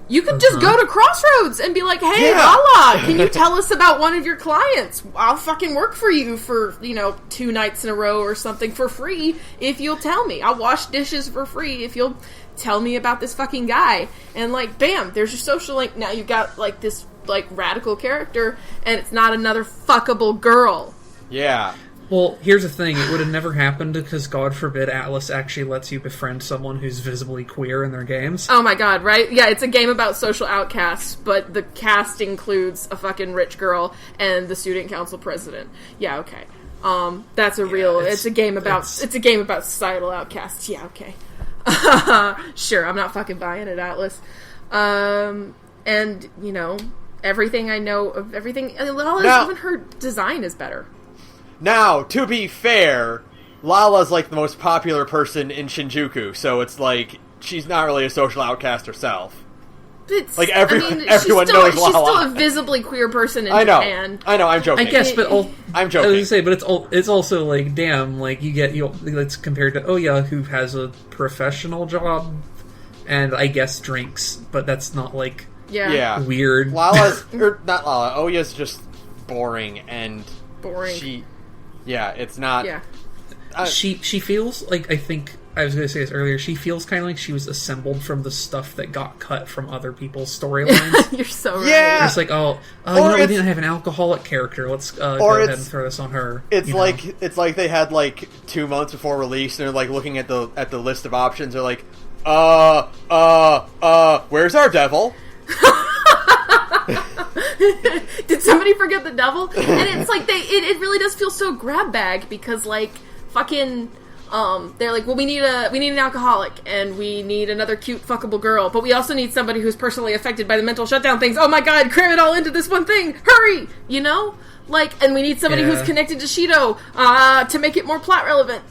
You could just go to Crossroads and be like, hey, Lala, can you tell us about one of your clients? I'll fucking work for you for, 2 nights in a row or something for free if you'll tell me. I'll wash dishes for free if you'll... tell me about this fucking guy. And, like, bam, there's your social link. Now you've got, like, this, like, radical character, and it's not another fuckable girl. Yeah. Well, here's the thing. It would have never happened because, God forbid, Atlas actually lets you befriend someone who's visibly queer in their games. Oh my god, right? Yeah, it's a game about social outcasts, but the cast includes a fucking rich girl and the student council president. Yeah, okay. That's a real... It's a game about societal outcasts. Yeah, okay. Sure, I'm not fucking buying it, Atlas. And, everything I know of everything... even her design is better. Now, to be fair, Lala's, like, the most popular person in Shinjuku, so it's like, she's not really a social outcast herself. Like, everyone knows Lala. She's still a visibly queer person in Japan. I know, I'm joking. I guess, but... I'm joking. I was gonna say, but it's also, like, damn, like, it's compared to Oya, who has a professional job, and I guess drinks, but that's not, like, weird. Not Lala, Oya's just boring, and... Boring. It's not... Yeah. She feels like, I think... I was going to say this earlier. She feels kind of like she was assembled from the stuff that got cut from other people's storylines. You're so right. Yeah. It's like, we didn't have an alcoholic character. Let's go ahead and throw this on her. It's like they had like 2 months before release, and they're like looking at the list of options. They're like, where's our devil? Did somebody forget the devil? And it's like it really does feel so grab bag because like fucking. They're like, well, we need an alcoholic, and we need another cute, fuckable girl, but we also need somebody who's personally affected by the mental shutdown things. Oh my god, cram it all into this one thing! Hurry! Like, and we need somebody who's connected to Shido, to make it more plot relevant.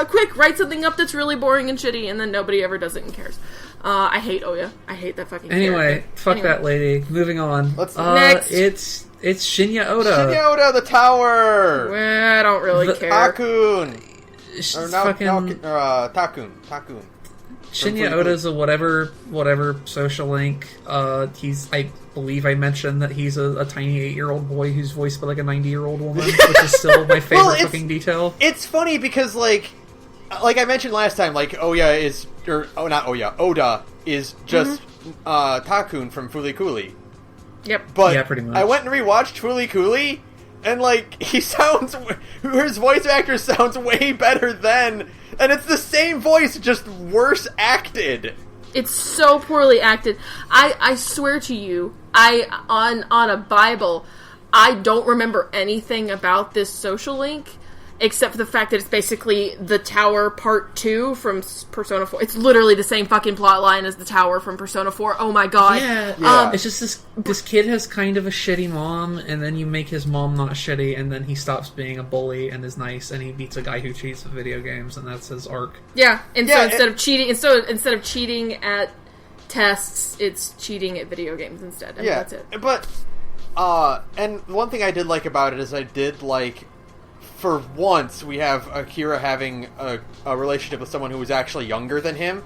Quick, write something up that's really boring and shitty, and then nobody ever does it and cares. I hate Oya. I hate that fucking character. Fuck that lady. Moving on. Next. It's Shinya Oda. Shinya Oda, the tower! Well, I don't really care. Takun! Takun. Shinya Oda's a whatever social link. I believe I mentioned that he's a tiny 8-year-old boy who's voiced by like a 90-year-old woman, which is still my favorite fucking detail. It's funny because like I mentioned last time, like Oda is just Takun from Fooly Cooly. Yep. But yeah, pretty much. I went and rewatched Fooly Cooly, and like his voice actor sounds way better then, and it's the same voice, just worse acted. It's so poorly acted. I swear to you, on a Bible, I don't remember anything about this social link except for the fact that it's basically the Tower Part 2 from Persona 4. It's literally the same fucking plot line as the Tower from Persona 4. Oh my god. Yeah. It's just this kid has kind of a shitty mom, and then you make his mom not shitty, and then he stops being a bully and is nice, and he beats a guy who cheats with video games, and that's his arc. Yeah, and so instead of cheating at tests, it's cheating at video games instead. I mean, that's it. But and one thing I did like about it is I did like, for once, we have Akira having a relationship with someone who is actually younger than him.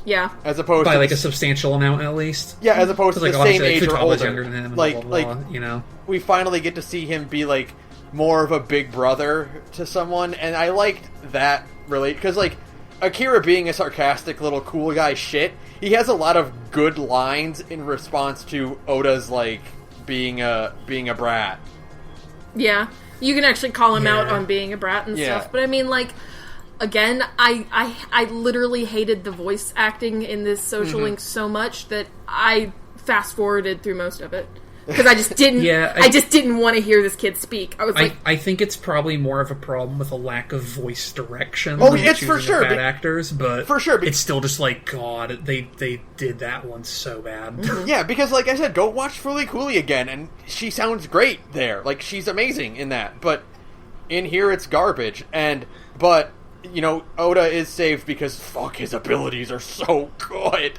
Yeah. As opposed by to like a substantial amount, at least. Yeah, as opposed to like, the same age or older. Younger than him, and like, blah, blah, blah, you know, we finally get to see him be like more of a big brother to someone, and I liked that because like Akira being a sarcastic little cool guy shit, he has a lot of good lines in response to Oda's like being a brat. Yeah. You can actually call him out on being a brat and stuff. But I mean, like, again, I literally hated the voice acting in this social link so much that I fast-forwarded through most of it. Because I just didn't I just didn't want to hear this kid speak. I was like... I think it's probably more of a problem with a lack of voice direction. Oh, it's for sure. Bad actors, but for sure. It's still just like, God, they did that one so bad. Mm-hmm. Yeah, because like I said, go watch Fooly Cooly again, and she sounds great there. Like, she's amazing in that. But in here, it's garbage. But, you know, Oda is saved because, fuck, his abilities are so good.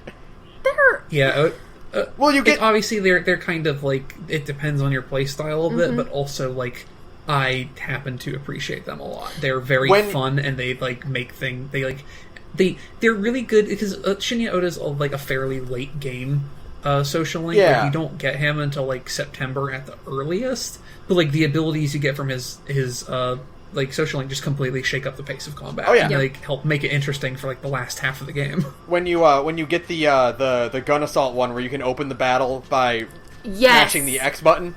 Well, you get obviously they're kind of like, it depends on your playstyle a bit, but also like I happen to appreciate them a lot. They're very fun, and they like make things. They're really good because Shinya Oda's like a fairly late game social link. Yeah, like, you don't get him until like September at the earliest. But like the abilities you get from his like social link just completely shake up the pace of combat. And like help make it interesting for like the last half of the game. When you get the gun assault one where you can open the battle by mashing the X button.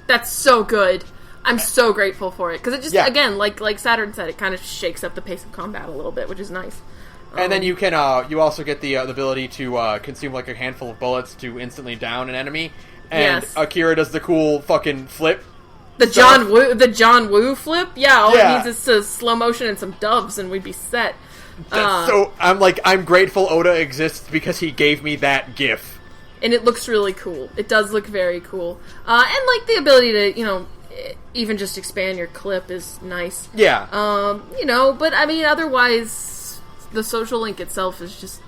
That's so good. I'm so grateful for it because it just again like Saturn said, it kind of shakes up the pace of combat a little bit, which is nice. And then you can you also get the ability to consume like a handful of bullets to instantly down an enemy. And Akira does the cool fucking flip. The John Woo flip? Yeah, all it needs is a slow motion and some doves and we'd be set. So I'm grateful Oda exists because he gave me that gif. And it looks really cool. It does look very cool. And like the ability to, you know, even just expand your clip is nice. Yeah. You know, but I mean otherwise the social link itself is just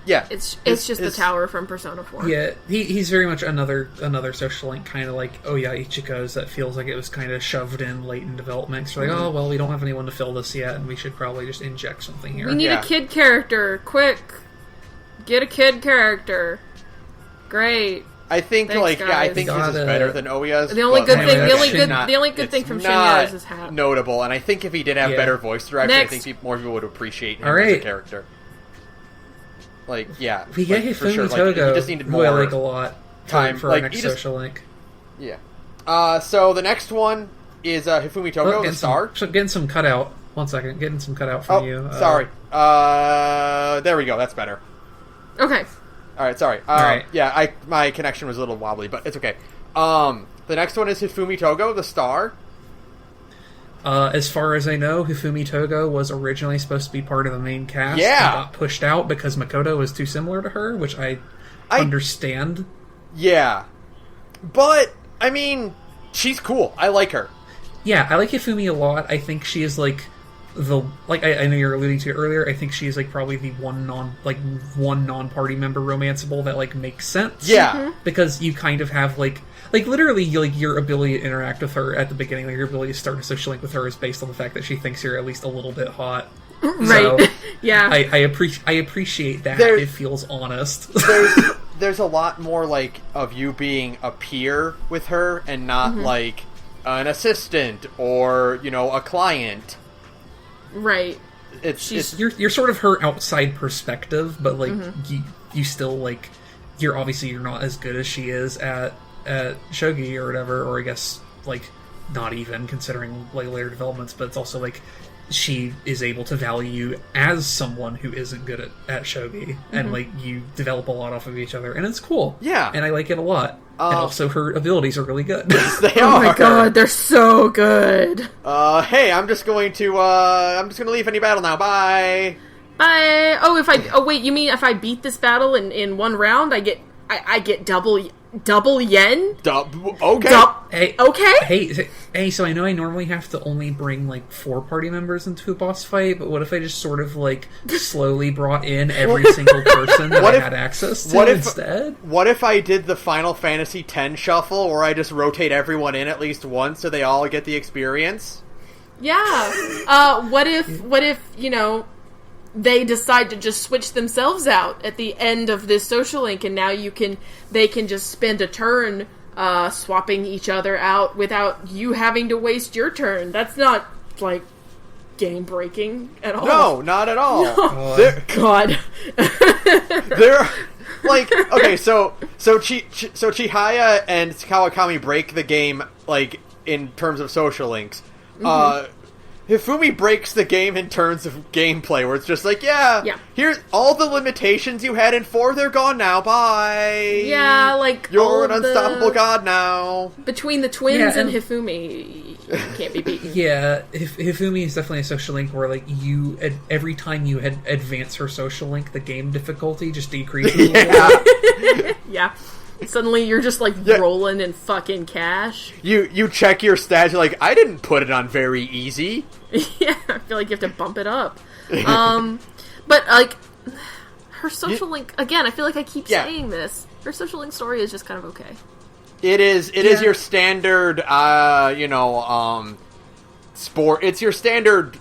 it's just the tower from Persona 4. Yeah, he's very much another social link, kind of like Ichiko's, that feels like it was kind of shoved in late in development. So like, oh, well, we don't have anyone to fill this yet, and we should probably just inject something here. We need a kid character. Quick. Get a kid character. Great. I think Thanks, I think this is better than Ouya's. The only good thing from Shinya's is half notable, and I think if he did have better voice direction, I think more people would appreciate him as a character. Like, we get for Hifumi sure. Togo, He just needed more I like a lot time for our next social link. Yeah. So the next one is Hifumi Togo, the star. Getting some cutout. 1 second. Getting some cutout from you. Sorry. There we go. That's better. Okay. All right. Sorry. All right. Yeah, my connection was a little wobbly, but it's okay. The next one is Hifumi Togo, the star. As far as I know, Hifumi Togo was originally supposed to be part of the main cast. Yeah. And got pushed out because Makoto was too similar to her, which I understand. Yeah. But, I mean, she's cool. I like her. Yeah, I like Hifumi a lot. I think she is, like, I know you're alluding to it earlier, I think she's, like, probably the one non-party member romanceable that, like, makes sense. Yeah. Mm-hmm. Because you kind of have, like literally, like, your ability to interact with her at the beginning, like, your ability to start a social link with her is based on the fact that she thinks you're at least a little bit hot. Right. So Yeah. I appreciate that. It feels honest. There's a lot more, like, of you being a peer with her and not, like, an assistant or, you know, a client. Right. You're sort of her outside perspective, but, like, you still, like, you're not as good as she is at shogi or whatever, or I guess, like, not even considering, like, later developments, but it's also, like, she is able to value you as someone who isn't good at shogi, and, like, you develop a lot off of each other, and it's cool. Yeah. And I like it a lot. And also her abilities are really good. They Oh are. my god, they're so good. Hey, I'm just going to leave any battle now. Bye. Bye. Oh, wait, you mean if I beat this battle in one round, I get double yen? Okay. Okay. Hey, so I know I normally have to only bring, like, 4 party members into a boss fight, but what if I just sort of, like, slowly brought in every single person that I had access to instead? What if I did the Final Fantasy X shuffle, where I just rotate everyone in at least once so they all get the experience? Yeah. What if, you know, they decide to just switch themselves out at the end of this social link, and now they can just spend a turn swapping each other out without you having to waste your turn. That's not, like, game breaking at all. No, not at all. No. God. They're like, okay, so Chihaya and Kawakami break the game, like, in terms of social links. Hifumi breaks the game in terms of gameplay, where it's just like, yeah, here's all the limitations you had in 4, they're gone now, bye! Yeah, like, you're an unstoppable god now. Between the twins and Hifumi, you can't be beaten. Yeah, Hifumi is definitely a social link where, like, every time you advance her social link, the game difficulty just decreases a little. Yeah. Suddenly you're just, like, rolling in fucking cash. You check your stats, you're like, I didn't put it on very easy. Yeah, I feel like you have to bump it up. But, like, her social link, again, I feel like I keep saying this. Her social link story is just kind of okay. It is your standard, sport. It's your standard,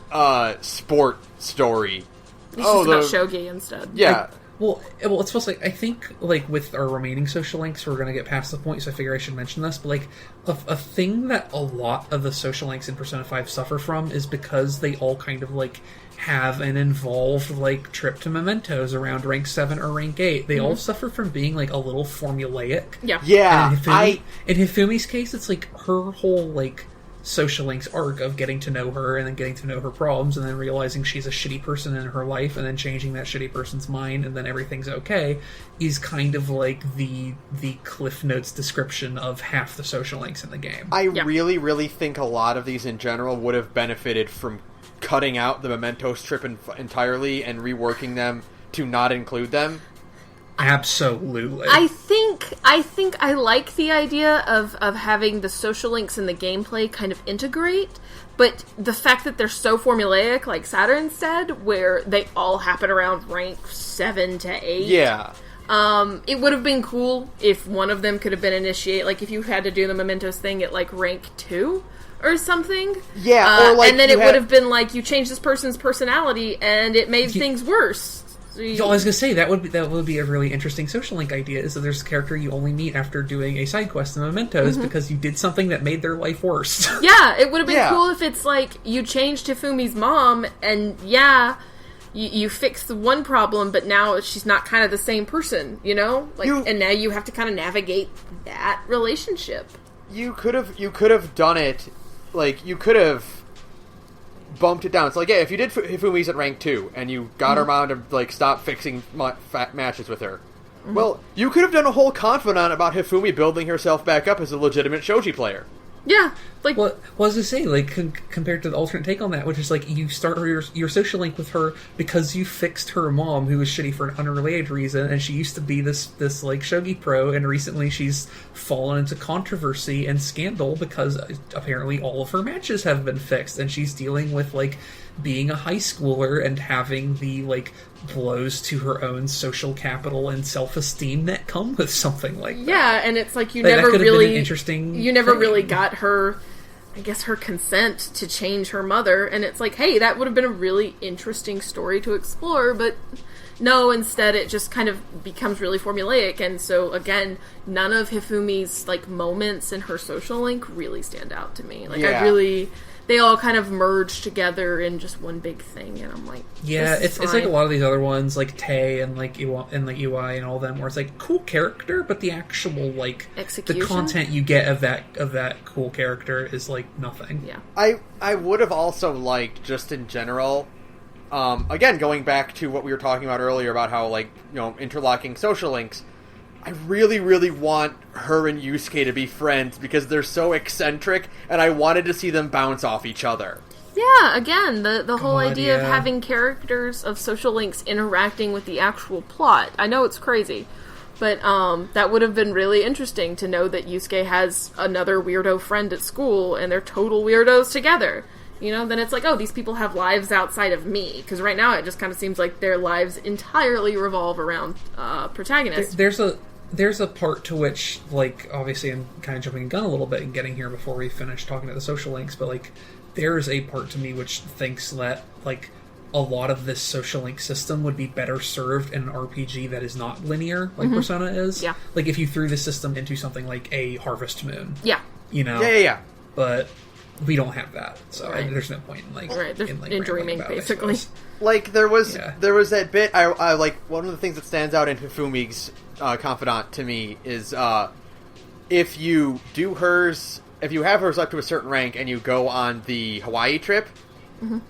sport story. It's just about shogi instead. Yeah. Well, it's supposed to, like, I think, like, with our remaining social links, we're going to get past the point, so I figure I should mention this, but, like, a thing that a lot of the social links in Persona 5 suffer from is because they all kind of, like, have an involved, like, trip to mementos around rank 7 or rank 8. They all suffer from being, like, a little formulaic. Yeah. Yeah. In Hifumi's case, it's, like, her whole, like, social links arc of getting to know her and then getting to know her problems and then realizing she's a shitty person in her life and then changing that shitty person's mind and then everything's okay is kind of like the Cliff Notes description of half the social links in the game. I really, really think a lot of these in general would have benefited from cutting out the mementos trip entirely and reworking them to not include them. Absolutely. I think I like the idea of having the social links and the gameplay kind of integrate, but the fact that they're so formulaic, like Saturn said, where they all happen around rank 7 to 8. Yeah. It would have been cool if one of them could have been initiate, like if you had to do the mementos thing at like rank 2 or something. Yeah, or like, and then it would have been like you changed this person's personality and it made things worse. I was gonna say that would be a really interesting social link idea. Is that there's a character you only meet after doing a side quest in Mementos because you did something that made their life worse. Yeah, it would have been cool if it's like you changed Hifumi's mom, and you fixed the one problem, but now she's not kind of the same person, you know? Like, and now you have to kind of navigate that relationship. You could have done it, like you could have bumped it down. It's like, yeah, if you did Hifumi's at rank 2 and you got her mom to like stop fixing matches with her, well, you could have done a whole confidant about Hifumi building herself back up as a legitimate shogi player. Yeah, like well, I was gonna say, like compared to the alternate take on that, which is like you start your social link with her because you fixed her mom, who was shitty for an unrelated reason, and she used to be this like shogi pro, and recently she's fallen into controversy and scandal because apparently all of her matches have been fixed, and she's dealing with like being a high schooler and having the like blows to her own social capital and self-esteem that come with something like that. Yeah, and it's like you like, never really interesting you never really got her I guess, her consent to change her mother, and it's like, hey, that would have been a really interesting story to explore, but no, instead it just kind of becomes really formulaic, and so, again, none of Hifumi's, like, moments in her social link really stand out to me. Like, they all kind of merge together in just one big thing, and I'm like, yeah, it's like a lot of these other ones, like Tay and like UI and all of them, where it's like cool character, but the actual like execution? The content you get of that cool character is like nothing. Yeah, I would have also liked, just in general, again going back to what we were talking about earlier about how, like, you know, interlocking social links. I really, really want her and Yusuke to be friends because they're so eccentric, and I wanted to see them bounce off each other. Yeah, again, the whole idea of having characters of social links interacting with the actual plot. I know it's crazy, but that would have been really interesting to know that Yusuke has another weirdo friend at school, and they're total weirdos together. You know, then it's like, oh, these people have lives outside of me. Because right now it just kind of seems like their lives entirely revolve around protagonists. There's a part to which, like, obviously I'm kind of jumping the gun a little bit and getting here before we finish talking about the social links, but, like, there's a part to me which thinks that, like, a lot of this social link system would be better served in an RPG that is not linear, like Persona is. Yeah. Like, if you threw the system into something like a Harvest Moon. Yeah. You know? Yeah. But we don't have that, so there's no point in, like... Right, in dreaming, basically. Like, there was that bit, I like, one of the things that stands out in Hifumi's confidant to me is, if you have hers up to a certain rank and you go on the Hawaii trip,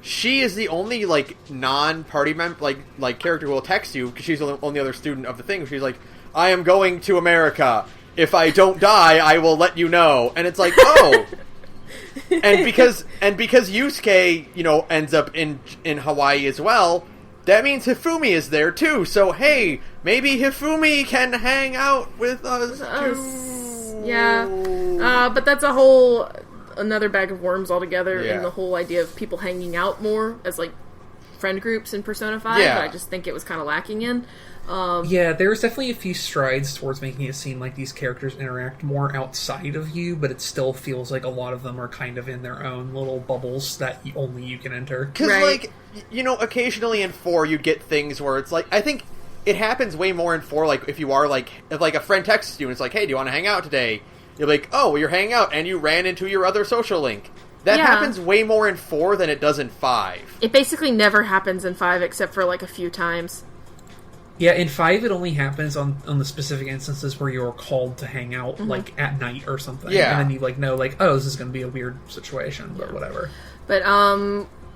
she is the only, like, non-party member, like character who will text you, because she's the only other student of the thing. She's like, I am going to America. If I don't die, I will let you know. And it's like, oh... and because Yusuke, you know, ends up in Hawaii as well, that means Hifumi is there too. So hey, maybe Hifumi can hang out with us too. Yeah, but that's another bag of worms altogether in the whole idea of people hanging out more as, like, friend groups in Persona 5. That I just think it was kind of lacking in. There's definitely a few strides towards making it seem like these characters interact more outside of you, but it still feels like a lot of them are kind of in their own little bubbles that only you can enter. Because, like, you know, occasionally in 4 you get things where it's like, I think it happens way more in 4, like, if you are, like, if, like, a friend texts you and it's like, hey, do you want to hang out today? You're like, oh, well, you're hanging out, and you ran into your other social link. That happens way more in 4 than it does in 5. It basically never happens in 5 except for, like, a few times. Yeah, in 5 it only happens on the specific instances where you're called to hang out, like, at night or something. Yeah. And then you, like, know, like, oh, this is going to be a weird situation, but whatever. But,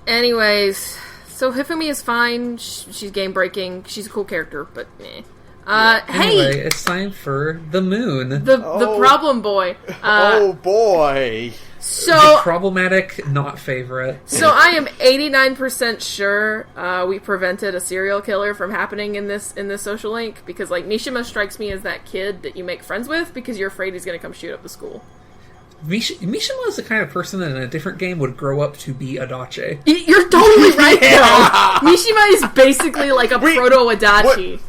anyways, so Hifumi is fine. She's game-breaking. She's a cool character, but meh. Anyway, it's time for the moon. The problem boy. Oh, boy. So the problematic, not favorite. So I am 89% sure we prevented a serial killer from happening in this social link, because, like, Mishima strikes me as that kid that you make friends with because you're afraid he's going to come shoot up the school. Mishima is the kind of person that in a different game would grow up to be Adachi. You're totally right, though. Mishima is basically like a proto-Adachi.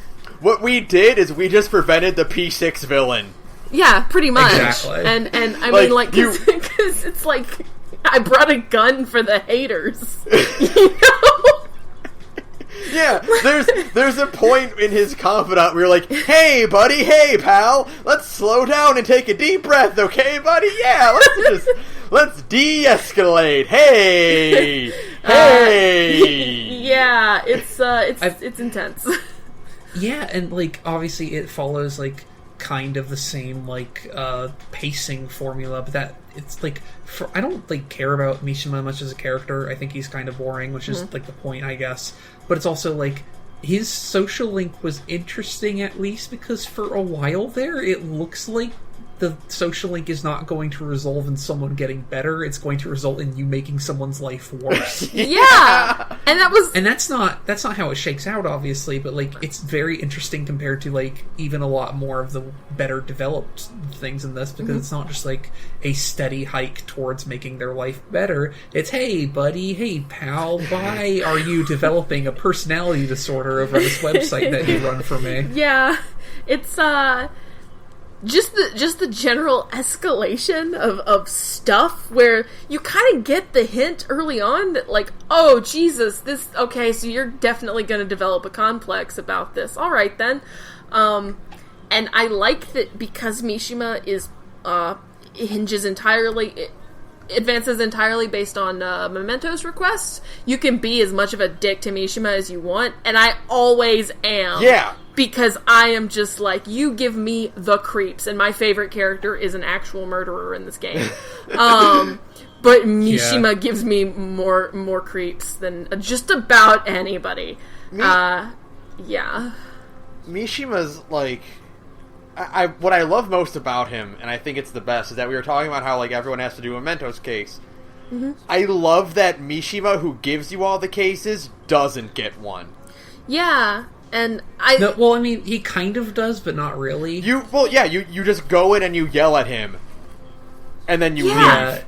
What we did is we just prevented the P6 villain. Yeah, pretty much. Exactly. And I mean, like, because it's like, I brought a gun for the haters. You know? Yeah, there's a point in his confidant where you're like, hey, buddy, hey, pal, let's slow down and take a deep breath, okay, buddy? Yeah, let's de-escalate. Hey! Yeah, it's intense. Yeah, and, like, obviously it follows, like, kind of the same, like, pacing formula, but that it's like, I don't, like, care about Mishima much as a character. I think he's kind of boring, which is like the point, I guess. But it's also like his social link was interesting, at least because for a while there it looks like the social link is not going to resolve in someone getting better. It's going to result in you making someone's life worse. Yeah, and that's not how it shakes out, obviously. But, like, it's very interesting compared to, like, even a lot more of the better developed things in this, because it's not just like a steady hike towards making their life better. It's, hey, buddy, hey, pal, why are you developing a personality disorder over this website that you run for me? Yeah, it's just the general escalation of stuff where you kind of get the hint early on that, like, oh, Jesus, this, okay, so you're definitely going to develop a complex about this. All right, then. And I like that because Mishima is, advances entirely based on Memento's requests, you can be as much of a dick to Mishima as you want, and I always am. Yeah. Because I am just like, you give me the creeps, and my favorite character is an actual murderer in this game. But Mishima gives me more creeps than just about anybody. Yeah. Mishima's, like... what I love most about him, and I think it's the best, is that we were talking about how, like, everyone has to do a Mementos case. Mm-hmm. I love that Mishima, who gives you all the cases, doesn't get one. Yeah. And he kind of does, but not really. You just go in and you yell at him, and then you leave.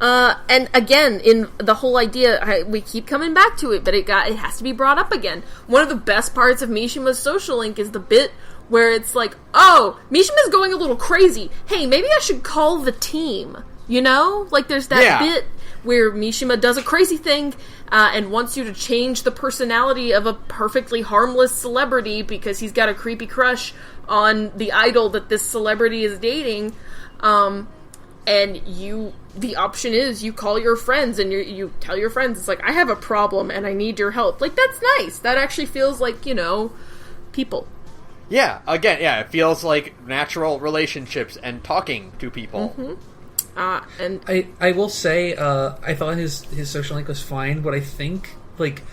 And again, in the whole idea, we keep coming back to it, but it has to be brought up again. One of the best parts of Mishima's social link is the bit where it's like, oh, Mishima's going a little crazy. Hey, maybe I should call the team. You know? Like, there's that bit where Mishima does a crazy thing and wants you to change the personality of a perfectly harmless celebrity because he's got a creepy crush on the idol that this celebrity is dating. And the option is you call your friends and you tell your friends, it's like, I have a problem and I need your help. Like, that's nice. That actually feels like, people. Yeah, again, it feels like natural relationships and talking to people. Mm-hmm. And I will say, I thought his social link was fine, but I think, like,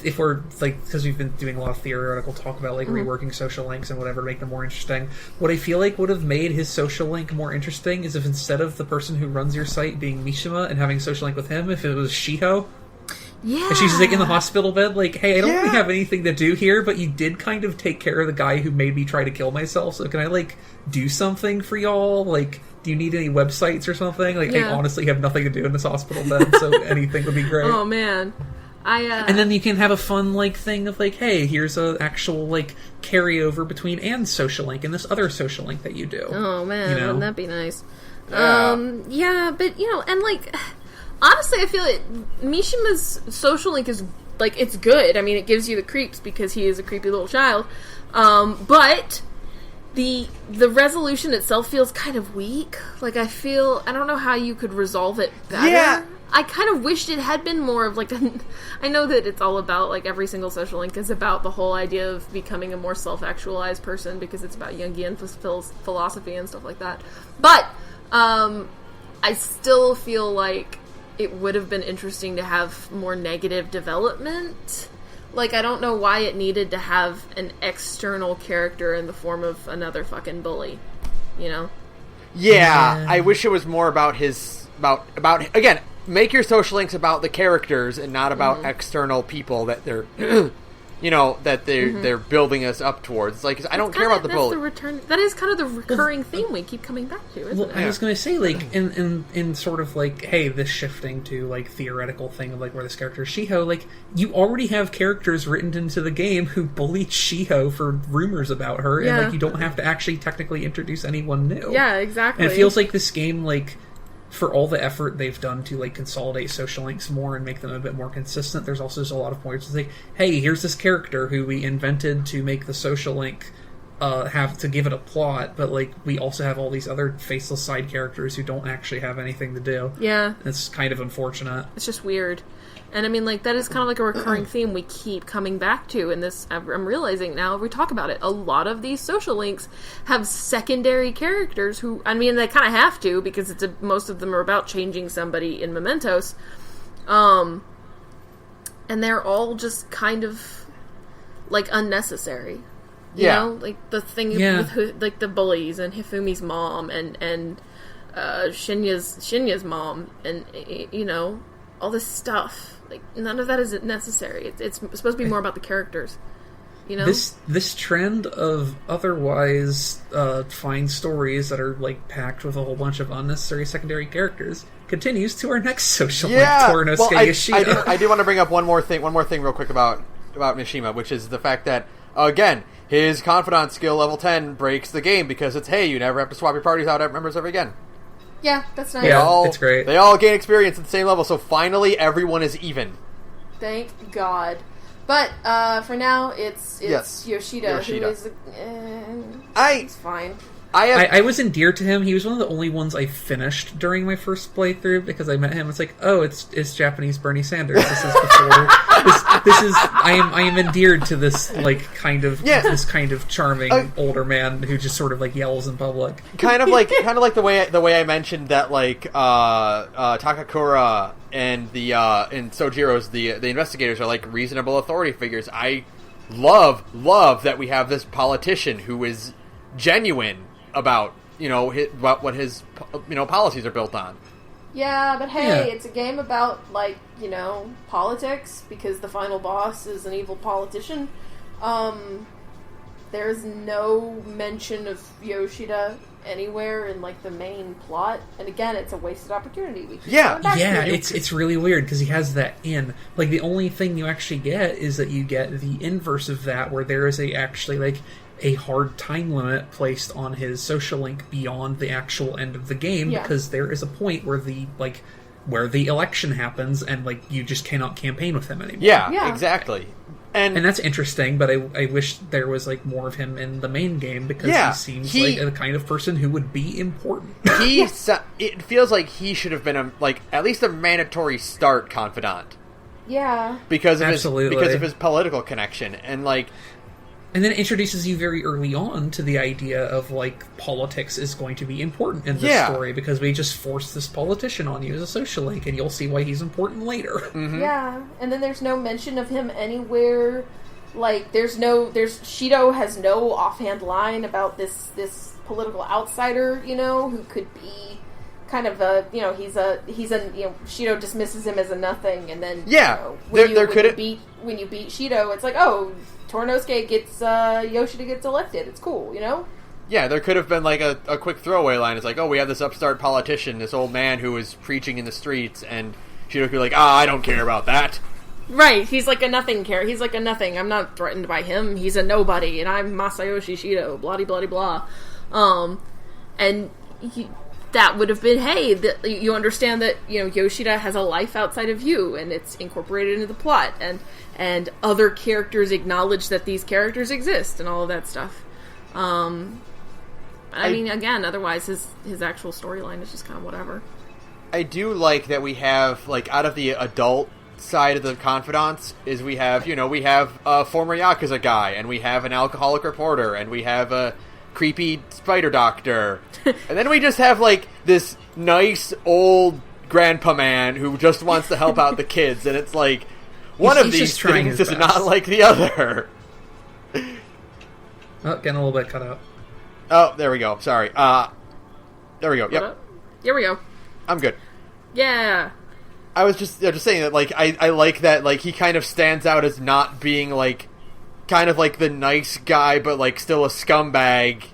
if we're, like, because we've been doing a lot of theoretical talk about, like, reworking social links and whatever to make them more interesting, what I feel like would have made his social link more interesting is if instead of the person who runs your site being Mishima and having a social link with him, if it was Shiho. Yeah. And she's, like, in the hospital bed, like, hey, I don't really have anything to do here, but you did kind of take care of the guy who made me try to kill myself, so can I, like, do something for y'all? Like, do you need any websites or something? Like, I honestly have nothing to do in this hospital bed, so anything would be great. Oh, man. And then you can have a fun, like, thing of, like, hey, here's a actual, like, carryover between Anne's social link and this other social link that you do. Oh, man, wouldn't that be nice? Yeah. But, and, like... Honestly, I feel like Mishima's social link is, like, it's good. I mean, it gives you the creeps because he is a creepy little child. But the resolution itself feels kind of weak. Like, I don't know how you could resolve it better. Yeah. I kind of wished it had been more of, like, I know that it's all about, like, every single social link is about the whole idea of becoming a more self-actualized person because it's about Jungian philosophy and stuff like that. But, I still feel like it would have been interesting to have more negative development. Like, I don't know why it needed to have an external character in the form of another fucking bully. Yeah, I wish it was more about about again, make your social links about the characters and not about external people that they're they're building us up towards. Like, I don't care about the bully. That is kind of the recurring theme we keep coming back to, isn't it? I was going to say, like, in sort of, like, hey, this shifting to, like, theoretical thing of, like, where this character is Shiho, like, you already have characters written into the game who bullied Shiho for rumors about her, and, like, you don't have to actually technically introduce anyone new. Yeah, exactly. And it feels like this game, like, for all the effort they've done to, like, consolidate social links more and make them a bit more consistent, there's also just a lot of points to say, hey, here's this character who we invented to make the social link have to give it a plot, but, like, we also have all these other faceless side characters who don't actually have anything to do. Yeah. It's kind of unfortunate. It's just weird. And I mean, like, that is kind of like a recurring theme we keep coming back to in this. I'm realizing now, we talk about it, a lot of these social links have secondary characters who, I mean, they kind of have to, because most of them are about changing somebody in Mementos. And they're all just kind of, like, unnecessary. You know? Like, the thing with, like, the bullies, and Hifumi's mom, and Shinya's mom, and, all this stuff. Like, none of that is necessary. It's supposed to be more about the characters. This trend of otherwise fine stories that are, like, packed with a whole bunch of unnecessary secondary characters continues to our next social link, Torinosuke Yoshida. I did want to bring up one more thing real quick about Mishima, which is the fact that Again, his confidant skill level 10 breaks the game because it's, hey, you never have to swap your parties out members ever again. Yeah, that's nice. Yeah, it's great. They all gain experience at the same level, so finally everyone is even. Thank God. But for now, it's Yoshida, who is... he's fine. I was endeared to him. He was one of the only ones I finished during my first playthrough because I met him. It's like, oh, it's Japanese Bernie Sanders. This is before. I am endeared to this this kind of charming older man who just sort of like yells in public. Kind of like the way I mentioned that Takakura and and Sojiro's the investigators are like reasonable authority figures. I love that we have this politician who is genuine about what his policies are built on. Yeah, but hey, it's a game about politics because the final boss is an evil politician. There's no mention of Yoshida anywhere in the main plot, and again, it's a wasted opportunity. It's really weird because he has that in the only thing you actually get is that you get the inverse of that, where there is a hard time limit placed on his social link beyond the actual end of the game because there is a point where where the election happens and you just cannot campaign with him anymore. Yeah. Exactly. And that's interesting, but I wish there was more of him in the main game because he seems like the kind of person who would be important. It feels like he should have been at least a mandatory start confidant. Yeah. Because of his political connection and then it introduces you very early on to the idea of, politics is going to be important in this story because we just forced this politician on you as a social link, and you'll see why he's important later. Mm-hmm. Yeah, and then there's no mention of him anywhere. Shido has no offhand line about this political outsider, who could be kind of Shido dismisses him as a nothing, and then when you beat Shido, it's Torinosuke gets Yoshida gets elected. It's cool, Yeah, there could have been a quick throwaway line. It's we have this upstart politician, this old man who is preaching in the streets, and Shido could be I don't care about that. Right, he's a nothing character. He's a nothing. I'm not threatened by him. He's a nobody, and I'm Masayoshi Shido. Blah blah blah. And that would have been, hey, you understand that Yoshida has a life outside of you, and it's incorporated into the plot, and other characters acknowledge that these characters exist, and all of that stuff. I mean, again, otherwise his actual storyline is just kind of whatever. I do like that we have out of the adult side of the confidants is we have a former Yakuza guy, and we have an alcoholic reporter, and we have a creepy spider doctor, and then we just have this nice old grandpa man who just wants to help out the kids, and it's one of these things is not like the other. Oh, getting a little bit cut out. Oh, there we go. Sorry. There we go. Yep. Here we go. I'm good. Yeah. I was just saying that I like that he kind of stands out as not being kind of the nice guy, but still a scumbag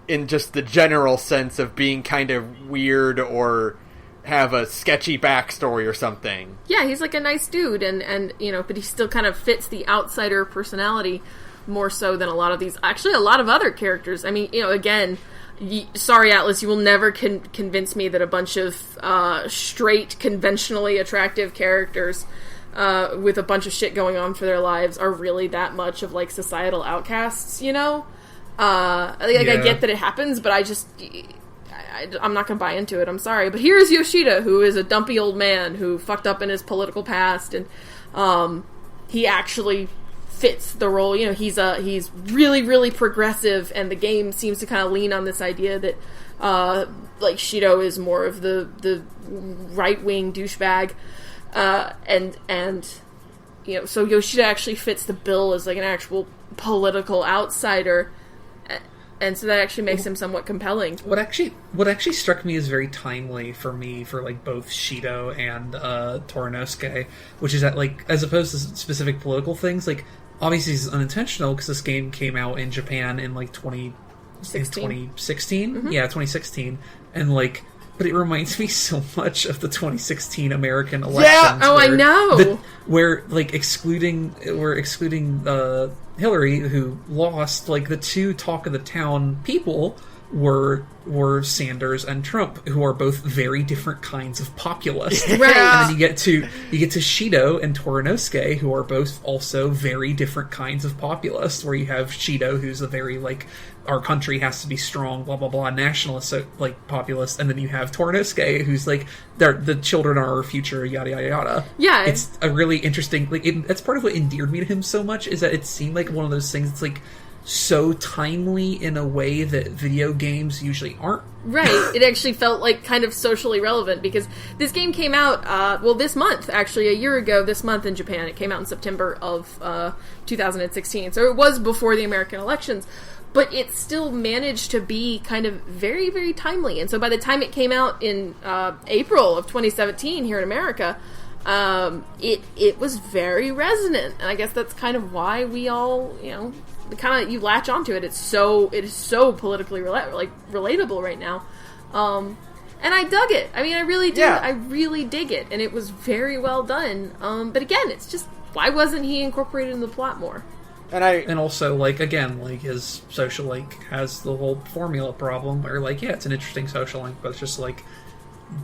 in just the general sense of being kind of weird or have a sketchy backstory or something. Yeah, he's a nice dude, and but he still kind of fits the outsider personality more so than a lot of other characters. I mean, again, sorry, Atlas, you will never convince me that a bunch of straight, conventionally attractive characters with a bunch of shit going on for their lives are really that much of societal outcasts, I get that it happens, but I'm not gonna buy into it. I'm sorry, but here's Yoshida, who is a dumpy old man who fucked up in his political past, and he actually fits the role. He's really, really progressive, and the game seems to kind of lean on this idea that Shido is more of the right wing douchebag. So Yoshida actually fits the bill as an actual political outsider, and so that actually makes him somewhat compelling. What actually struck me as very timely for me for both Shido and Torinosuke, which is that as opposed to specific political things, obviously this is unintentional because this game came out in Japan in 2016. Mm-hmm. Yeah, 2016, and but but it reminds me so much of the 2016 American elections. Yeah! Oh, I know! Where, like, excluding Hillary, who lost, like, the two talk of the town people were Sanders and Trump, who are both very different kinds of populists. Right. And then you get to Shido and Torinosuke, who are both also very different kinds of populists, where you have Shido, who's a very, like, our country has to be strong, blah, blah, blah, nationalist, like, populist, and then you have Torinosuke, who's, like, the children are our future, yada, yada, yada. Yeah. It's a really interesting, like, that's part of what endeared me to him so much, is that it seemed like one of those things that's, like, so timely in a way that video games usually aren't. Right. It actually felt like kind of socially relevant because this game came out, this month, actually, a year ago this month in Japan. It came out in September of 2016. So it was before the American elections, but it still managed to be kind of very, very timely. And so by the time it came out in April of 2017 here in America, it was very resonant. And I guess that's kind of why we all, you latch onto it. It is so politically relatable right now, and I dug it. I mean, I really did. Yeah. I really dig it, and it was very well done. But again, it's just, why wasn't he incorporated in the plot more? And also, like, again, like, his social link has the whole formula problem where, like, yeah, it's an interesting social link, but it's just like,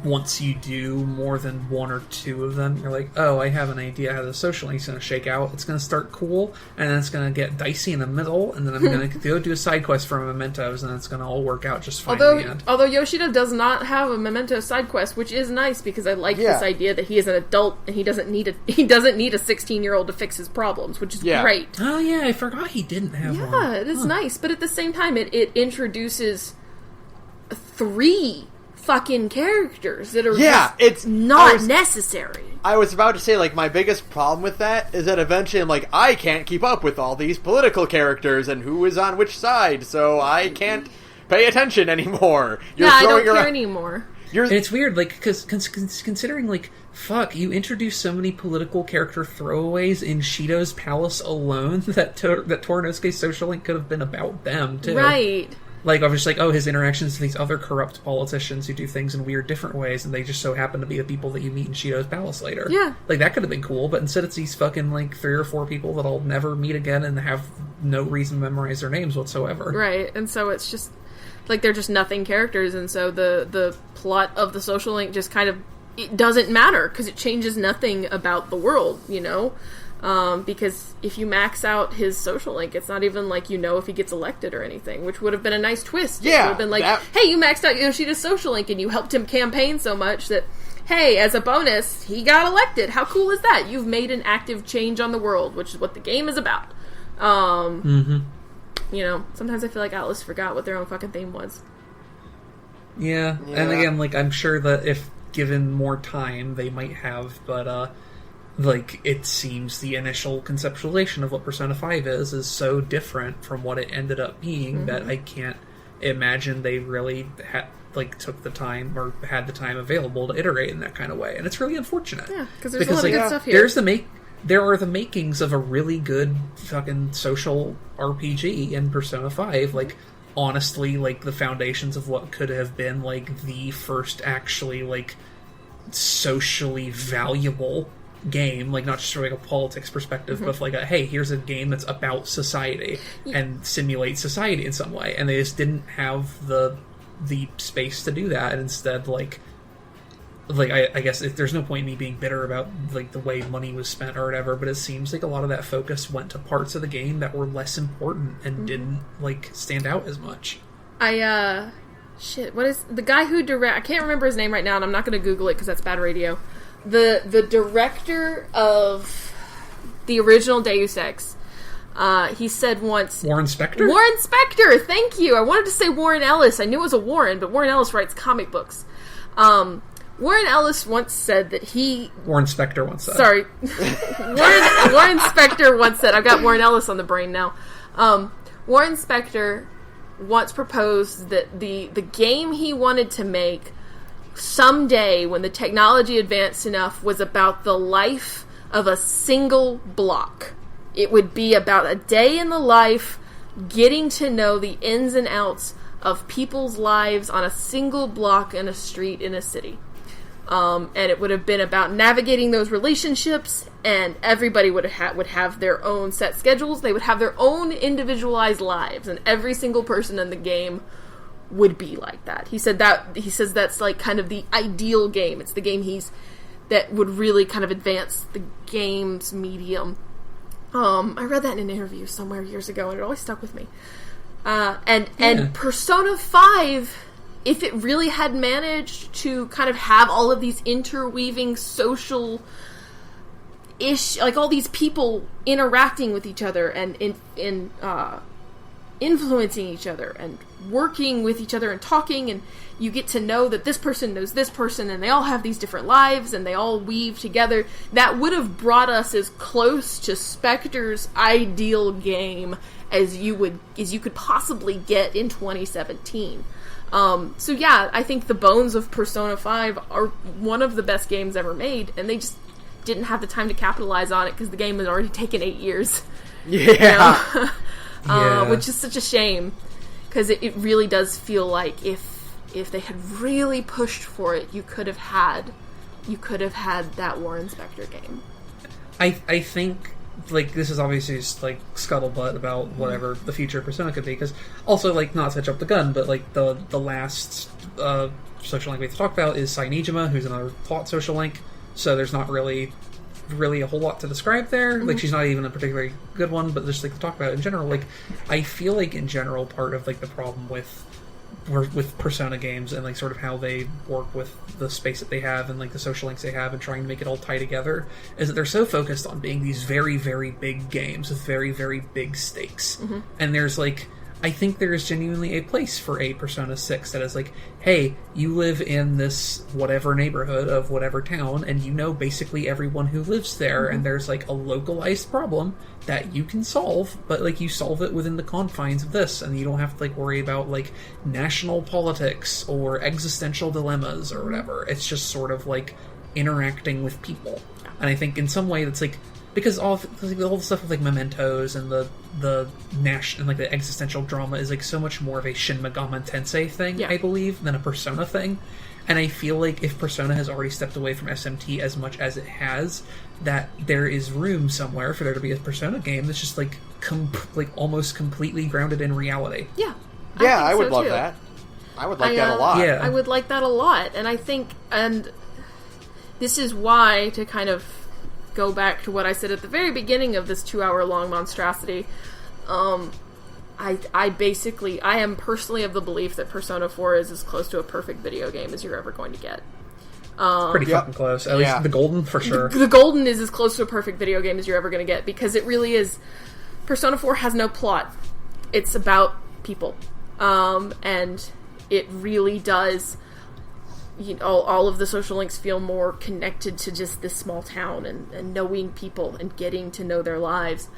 once you do more than one or two of them, you're like, oh, I have an idea how the social link's going to shake out. It's going to start cool, and then it's going to get dicey in the middle, and then I'm going to go do a side quest for Mementos, and it's going to all work out just fine in the end. Although Yoshida does not have a Memento side quest, which is nice, because I like this idea that he is an adult, and he doesn't need a 16-year-old to fix his problems, which is great. Oh, yeah, I forgot he didn't have one. Yeah, it is nice, but at the same time, it introduces 3 fucking characters that are it's not necessary. I was about to say, like, my biggest problem with that is that eventually I'm like, I can't keep up with all these political characters and who is on which side, so I can't pay attention anymore. I don't care anymore. And it's weird, like, because considering, like, fuck, you introduced so many political character throwaways in Shido's palace alone that Torinosuke's social link could have been about them, too. Right. Like, I was just like, oh, his interactions with these other corrupt politicians who do things in weird, different ways, and they just so happen to be the people that you meet in Shido's palace later. Yeah. Like, that could have been cool, but instead it's these fucking, like, 3 or 4 people that I'll never meet again and have no reason to memorize their names whatsoever. Right, and so it's just, like, they're just nothing characters, and so the plot of the social link just kind of, it doesn't matter, because it changes nothing about the world, because if you max out his social link, it's not even like if he gets elected or anything, which would have been a nice twist. Yeah, it would have been like, hey, you maxed out Yoshida's social link and you helped him campaign so much that, hey, as a bonus, he got elected. How cool is that? You've made an active change on the world, which is what the game is about. Sometimes I feel like Atlas forgot what their own fucking theme was. Yeah, and again, like, I'm sure that if given more time, they might have, but, like, it seems the initial conceptualization of what Persona 5 is so different from what it ended up being that I can't imagine they really took the time or had the time available to iterate in that kind of way. And it's really unfortunate. Yeah, because there's a lot of good stuff here. There are the makings of a really good fucking social RPG in Persona 5. Like, honestly, like, the foundations of what could have been, like, the first actually, like, socially valuable game, like, not just from, like, a politics perspective, but like hey, here's a game that's about society and simulates society in some way, and they just didn't have the space to do that, and instead, like I guess there's no point in me being bitter about, like, the way money was spent or whatever, but it seems like a lot of that focus went to parts of the game that were less important and didn't, like, stand out as much. What is the guy who I can't remember his name right now, and I'm not going to Google it because that's bad radio. The director of the original Deus Ex, he said once... Warren Spector? Warren Spector, thank you! I wanted to say Warren Ellis. I knew it was a Warren, but Warren Ellis writes comic books. Warren Ellis once said that he... Warren Spector once said. Sorry. Warren Spector once said... I've got Warren Ellis on the brain now. Warren Spector once proposed that the game he wanted to make someday, when the technology advanced enough, was about the life of a single block. It would be about a day in the life, getting to know the ins and outs of people's lives on a single block in a street in a city. And it would have been about navigating those relationships, and everybody would have their own set schedules. They would have their own individualized lives, and every single person in the game would be like that. He says that's like kind of the ideal game. It's the game that would really kind of advance the game's medium. I read that in an interview somewhere years ago, and it always stuck with me. And Persona 5, if it really had managed to kind of have all of these interweaving social like all these people interacting with each other and influencing each other and working with each other and talking, and you get to know that this person knows this person, and they all have these different lives, and they all weave together, that would have brought us as close to Spectre's ideal game as you could possibly get in 2017. So yeah, I think the bones of Persona 5 are one of the best games ever made, and they just didn't have the time to capitalize on it because the game had already taken 8 years. Yeah. Which is such a shame, because it really does feel like if they had really pushed for it, you could have had that Warren Spector game. I think, like, this is obviously just, like, scuttlebutt about whatever the future of Persona could be, because also, like, not to jump the gun, but, like, the last social link we have to talk about is Sainijima, who's another plot social link, so there's not really a whole lot to describe there. Like, she's not even a particularly good one, but just, like, to talk about it in general, like, I feel like, in general, part of, like, the problem with Persona games and, like, sort of how they work with the space that they have and, like, the social links they have and trying to make it all tie together is that they're so focused on being these very, very big games with very, very big stakes. And there's, like, I think there is genuinely a place for a Persona 6 that is like, hey, you live in this whatever neighborhood of whatever town, and you know basically everyone who lives there, and there's, like, a localized problem that you can solve, but, like, you solve it within the confines of this, and you don't have to, like, worry about, like, national politics or existential dilemmas or whatever. It's just sort of, like, interacting with people. And I think in some way that's, like, because all the stuff with, like, mementos and the and, like, the existential drama is, like, so much more of a Shin Megami Tensei thing, I believe, than a Persona thing. And I feel like if Persona has already stepped away from SMT as much as it has, that there is room somewhere for there to be a Persona game that's just, like, almost completely grounded in reality. Yeah. I would love that. I would like that a lot. Yeah. I would like that a lot. And I think, and this is why, to kind of go back to what I said at the very beginning of this 2-hour-long monstrosity, I am personally of the belief that Persona 4 is as close to a perfect video game as you're ever going to get. Pretty fucking close. At least the Golden, for sure. The Golden is as close to a perfect video game as you're ever going to get, because it really is. Persona 4 has no plot. It's about people. And it really does, you know, all of the social links feel more connected to just this small town and knowing people and getting to know their lives.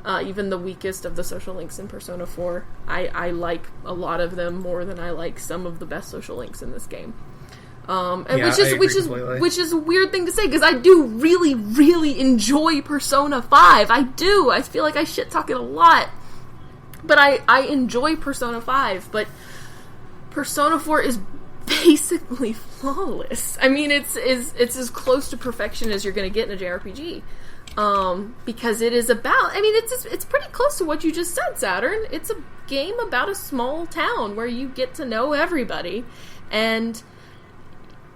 Even the weakest of the social links in Persona 4, I like a lot of them more than I like some of the best social links in this game. Which is a weird thing to say, because I do really, really enjoy Persona 5. I do. I feel like I shit talk it a lot, but I enjoy Persona 5. But Persona 4 is basically flawless. I mean, it's as close to perfection as you're going to get in a JRPG. Because it is about, I mean, it's pretty close to what you just said, Saturn. It's a game about a small town where you get to know everybody, and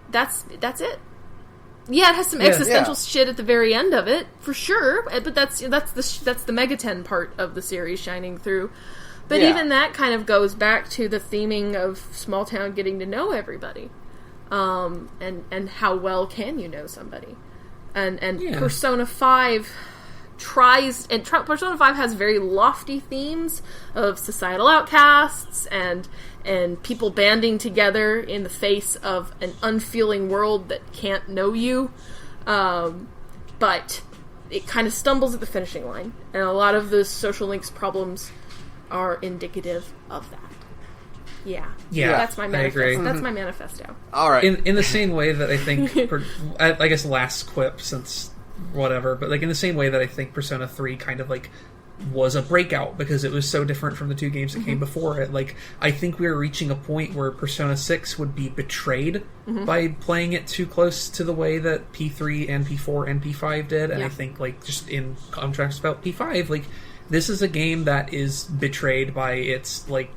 that's it. Yeah, it has some existential shit at the very end of it, for sure, but that's the Megaten part of the series shining through. But even that kind of goes back to the theming of small town getting to know everybody, and how well can you know somebody. And Persona 5 Persona 5 has very lofty themes of societal outcasts and people banding together in the face of an unfeeling world that can't know you. But it kind of stumbles at the finishing line, and a lot of the social links problems are indicative of that. Yeah, that's my manifesto. I agree. That's my manifesto. All right. In the same way that I think, I guess last quip since whatever, but like in the same way that I think Persona 3 kind of like was a breakout because it was so different from the two games that came before it. Like, I think we were reaching a point where Persona 6 would be betrayed by playing it too close to the way that P3 and P4 and P5 did. And I think, like, just in contrast about P5, like, this is a game that is betrayed by its, like,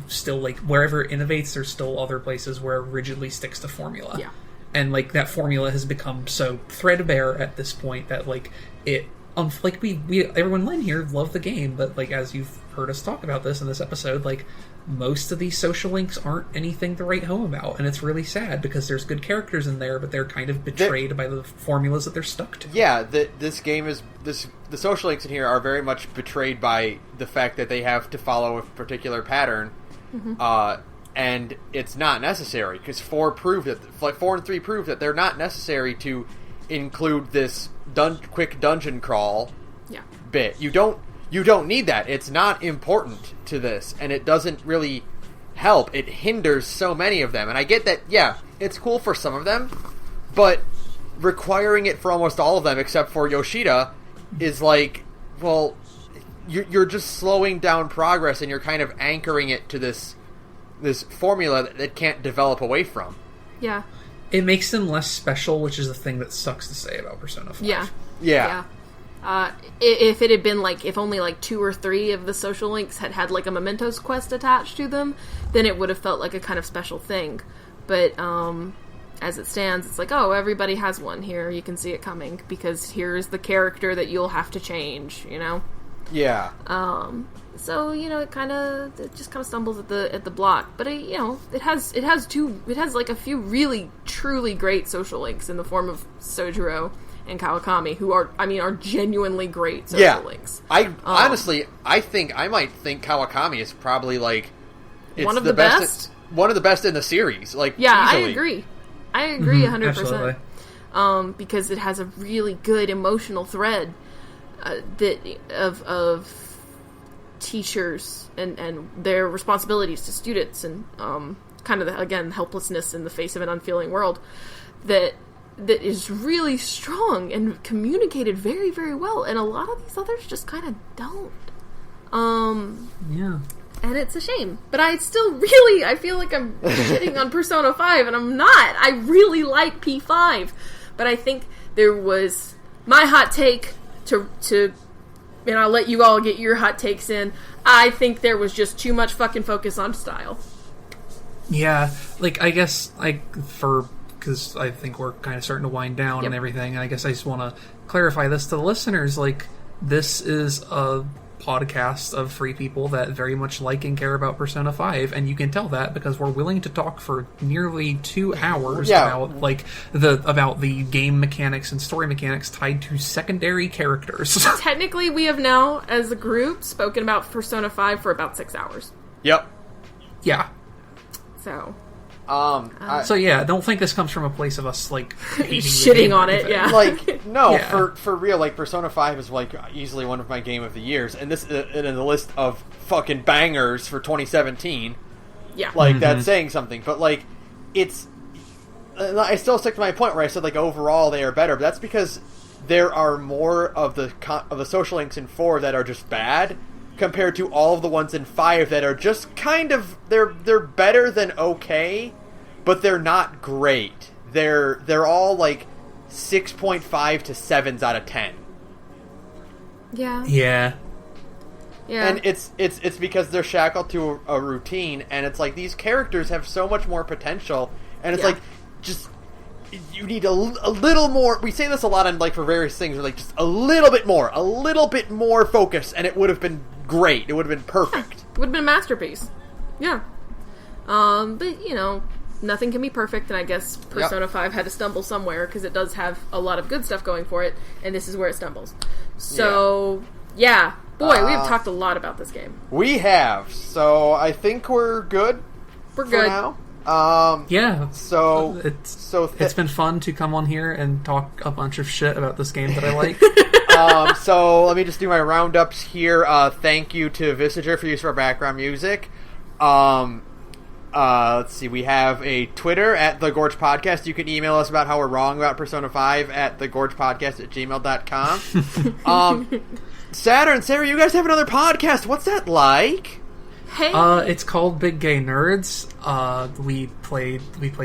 still, like, wherever it innovates, there's still other places where it rigidly sticks to formula. Yeah. And, like, that formula has become so threadbare at this point that, like, it... like, we everyone in here loved the game, but, like, as you've heard us talk about this in this episode, like, most of these social links aren't anything to write home about, and it's really sad because there's good characters in there, but they're kind of betrayed by the formulas that they're stuck to. Yeah, this game is... The social links in here are very much betrayed by the fact that they have to follow a particular pattern, and it's not necessary, because 4 and 3 prove that they're not necessary to include this quick dungeon crawl bit. You don't need that. It's not important to this, and it doesn't really help. It hinders so many of them, and I get that, it's cool for some of them, but requiring it for almost all of them except for Yoshida is like, well, you're just slowing down progress, and you're kind of anchoring it to this formula that it can't develop away from. Yeah. It makes them less special, which is the thing that sucks to say about Persona 5. Yeah. If it had been, like, if only, like, 2 or 3 of the social links had, like, a Mementos quest attached to them, then it would have felt like a kind of special thing. But, as it stands, it's like, oh, everybody has one here. You can see it coming, because here's the character that you'll have to change, you know? Yeah. So, you know, it just kind of stumbles at the block. But, it has like a few really, truly great social links in the form of Sojiro and Kawakami, who are genuinely great social links. Honestly, I might think Kawakami is probably, like, it's one of the best? One of the best in the series, like, yeah, easily. I agree 100%. Absolutely. Because it has a really good emotional thread of teachers and their responsibilities to students, and kind of again helplessness in the face of an unfeeling world that is really strong and communicated very, very well, and a lot of these others just kind of don't. And it's a shame, but I feel like I'm shitting on Persona 5, and I'm not. I really like P5, but I think there was my hot take to and I'll let you all get your hot takes in. I think there was just too much fucking focus on style. Yeah, like, I guess, because I think we're kind of starting to wind down and everything, and I guess I just want to clarify this to the listeners, like, this is a podcast of 3 people that very much like and care about Persona 5, and you can tell that because we're willing to talk for nearly 2 hours about the game mechanics and story mechanics tied to secondary characters. Technically, we have now, as a group, spoken about Persona 5 for about 6 hours. Yep. Yeah. So... so yeah, don't think this comes from a place of us, like, shitting on it, yeah. Like, no, for real, like, Persona 5 is, like, easily one of my game of the years, and this in the list of fucking bangers for 2017. Yeah. Like, that's saying something, but, like, it's... I still stick to my point where I said, like, overall they are better, but that's because there are more of the social links in 4 that are just bad, compared to all of the ones in 5 that are just kind of... They're better than okay, but they're not great. They're all, like, 6.5 to 7s out of 10. Yeah. Yeah. Yeah. And it's because they're shackled to a routine, and it's like, these characters have so much more potential, and it's like, just... You need a little more... We say this a lot on, like, for various things. We're like, just a little bit more focus, and it would have been great. It would have been perfect. It would have been a masterpiece. Yeah. But, you know, nothing can be perfect, and I guess Persona 5 had to stumble somewhere, because it does have a lot of good stuff going for it, and this is where it stumbles. So, yeah. Boy, we have talked a lot about this game. We have. So, I think we're good. We're good. For now. Yeah. So it's been fun to come on here and talk a bunch of shit about this game that I like. So let me just do my roundups here. Thank you to Visager for use of our background music. Let's see. We have a Twitter at The Gorge Podcast. You can email us about how we're wrong about Persona 5 at thegorgepodcast@gmail.com. Saturn, Sarah, you guys have another podcast. What's that like? Hey. It's called Big Gay Nerds. We play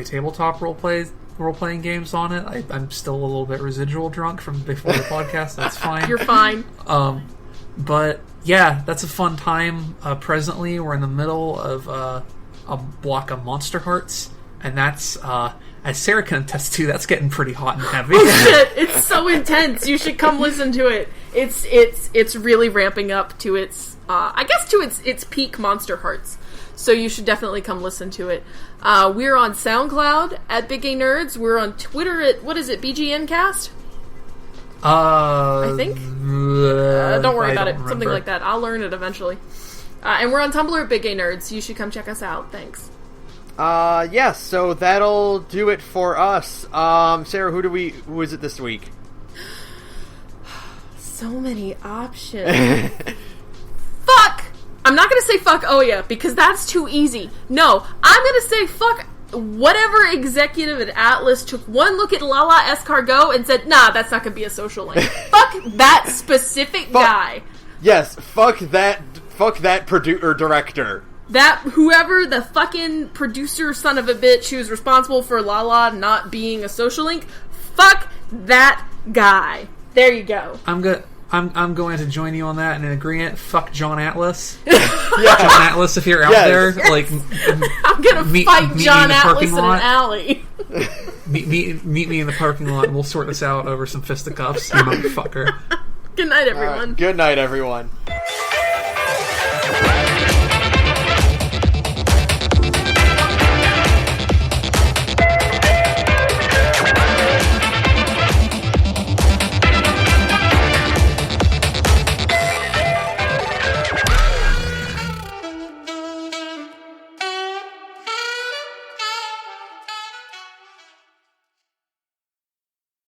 tabletop role-playing games on it. I'm still a little bit residual drunk from before the podcast. That's fine. You're fine. But yeah, that's a fun time. Presently, we're in the middle of a block of Monster Hearts, and that's as Sarah can attest to, that's getting pretty hot and heavy. Oh shit! It's so intense. You should come listen to it. It's really ramping up to its its peak Monster Hearts. So you should definitely come listen to it. We're on SoundCloud at Big Gay Nerds. We're on Twitter at, what is it, BGNcast? I think. Don't worry about it. Remember. Something like that. I'll learn it eventually. And we're on Tumblr at Big Gay Nerds. You should come check us out. Thanks. Yes, so that'll do it for us. Sarah, who is it this week? So many options. Fuck! I'm not gonna say fuck Oya, because that's too easy. No, I'm gonna say fuck whatever executive at Atlas took one look at Lala Escargot and said, nah, that's not gonna be a social link. Fuck that specific guy. Yes, fuck that director. That whoever the fucking producer son of a bitch who's responsible for Lala not being a social link, fuck that guy. There you go. I'm going to join you on that and in agreement. Fuck John Atlas. Yeah. John Atlas, if you're out there, like I'm gonna fight John Atlas in an alley. meet me in the parking lot and we'll sort this out over some fisticuffs, you motherfucker. Good night, everyone. Good night, everyone.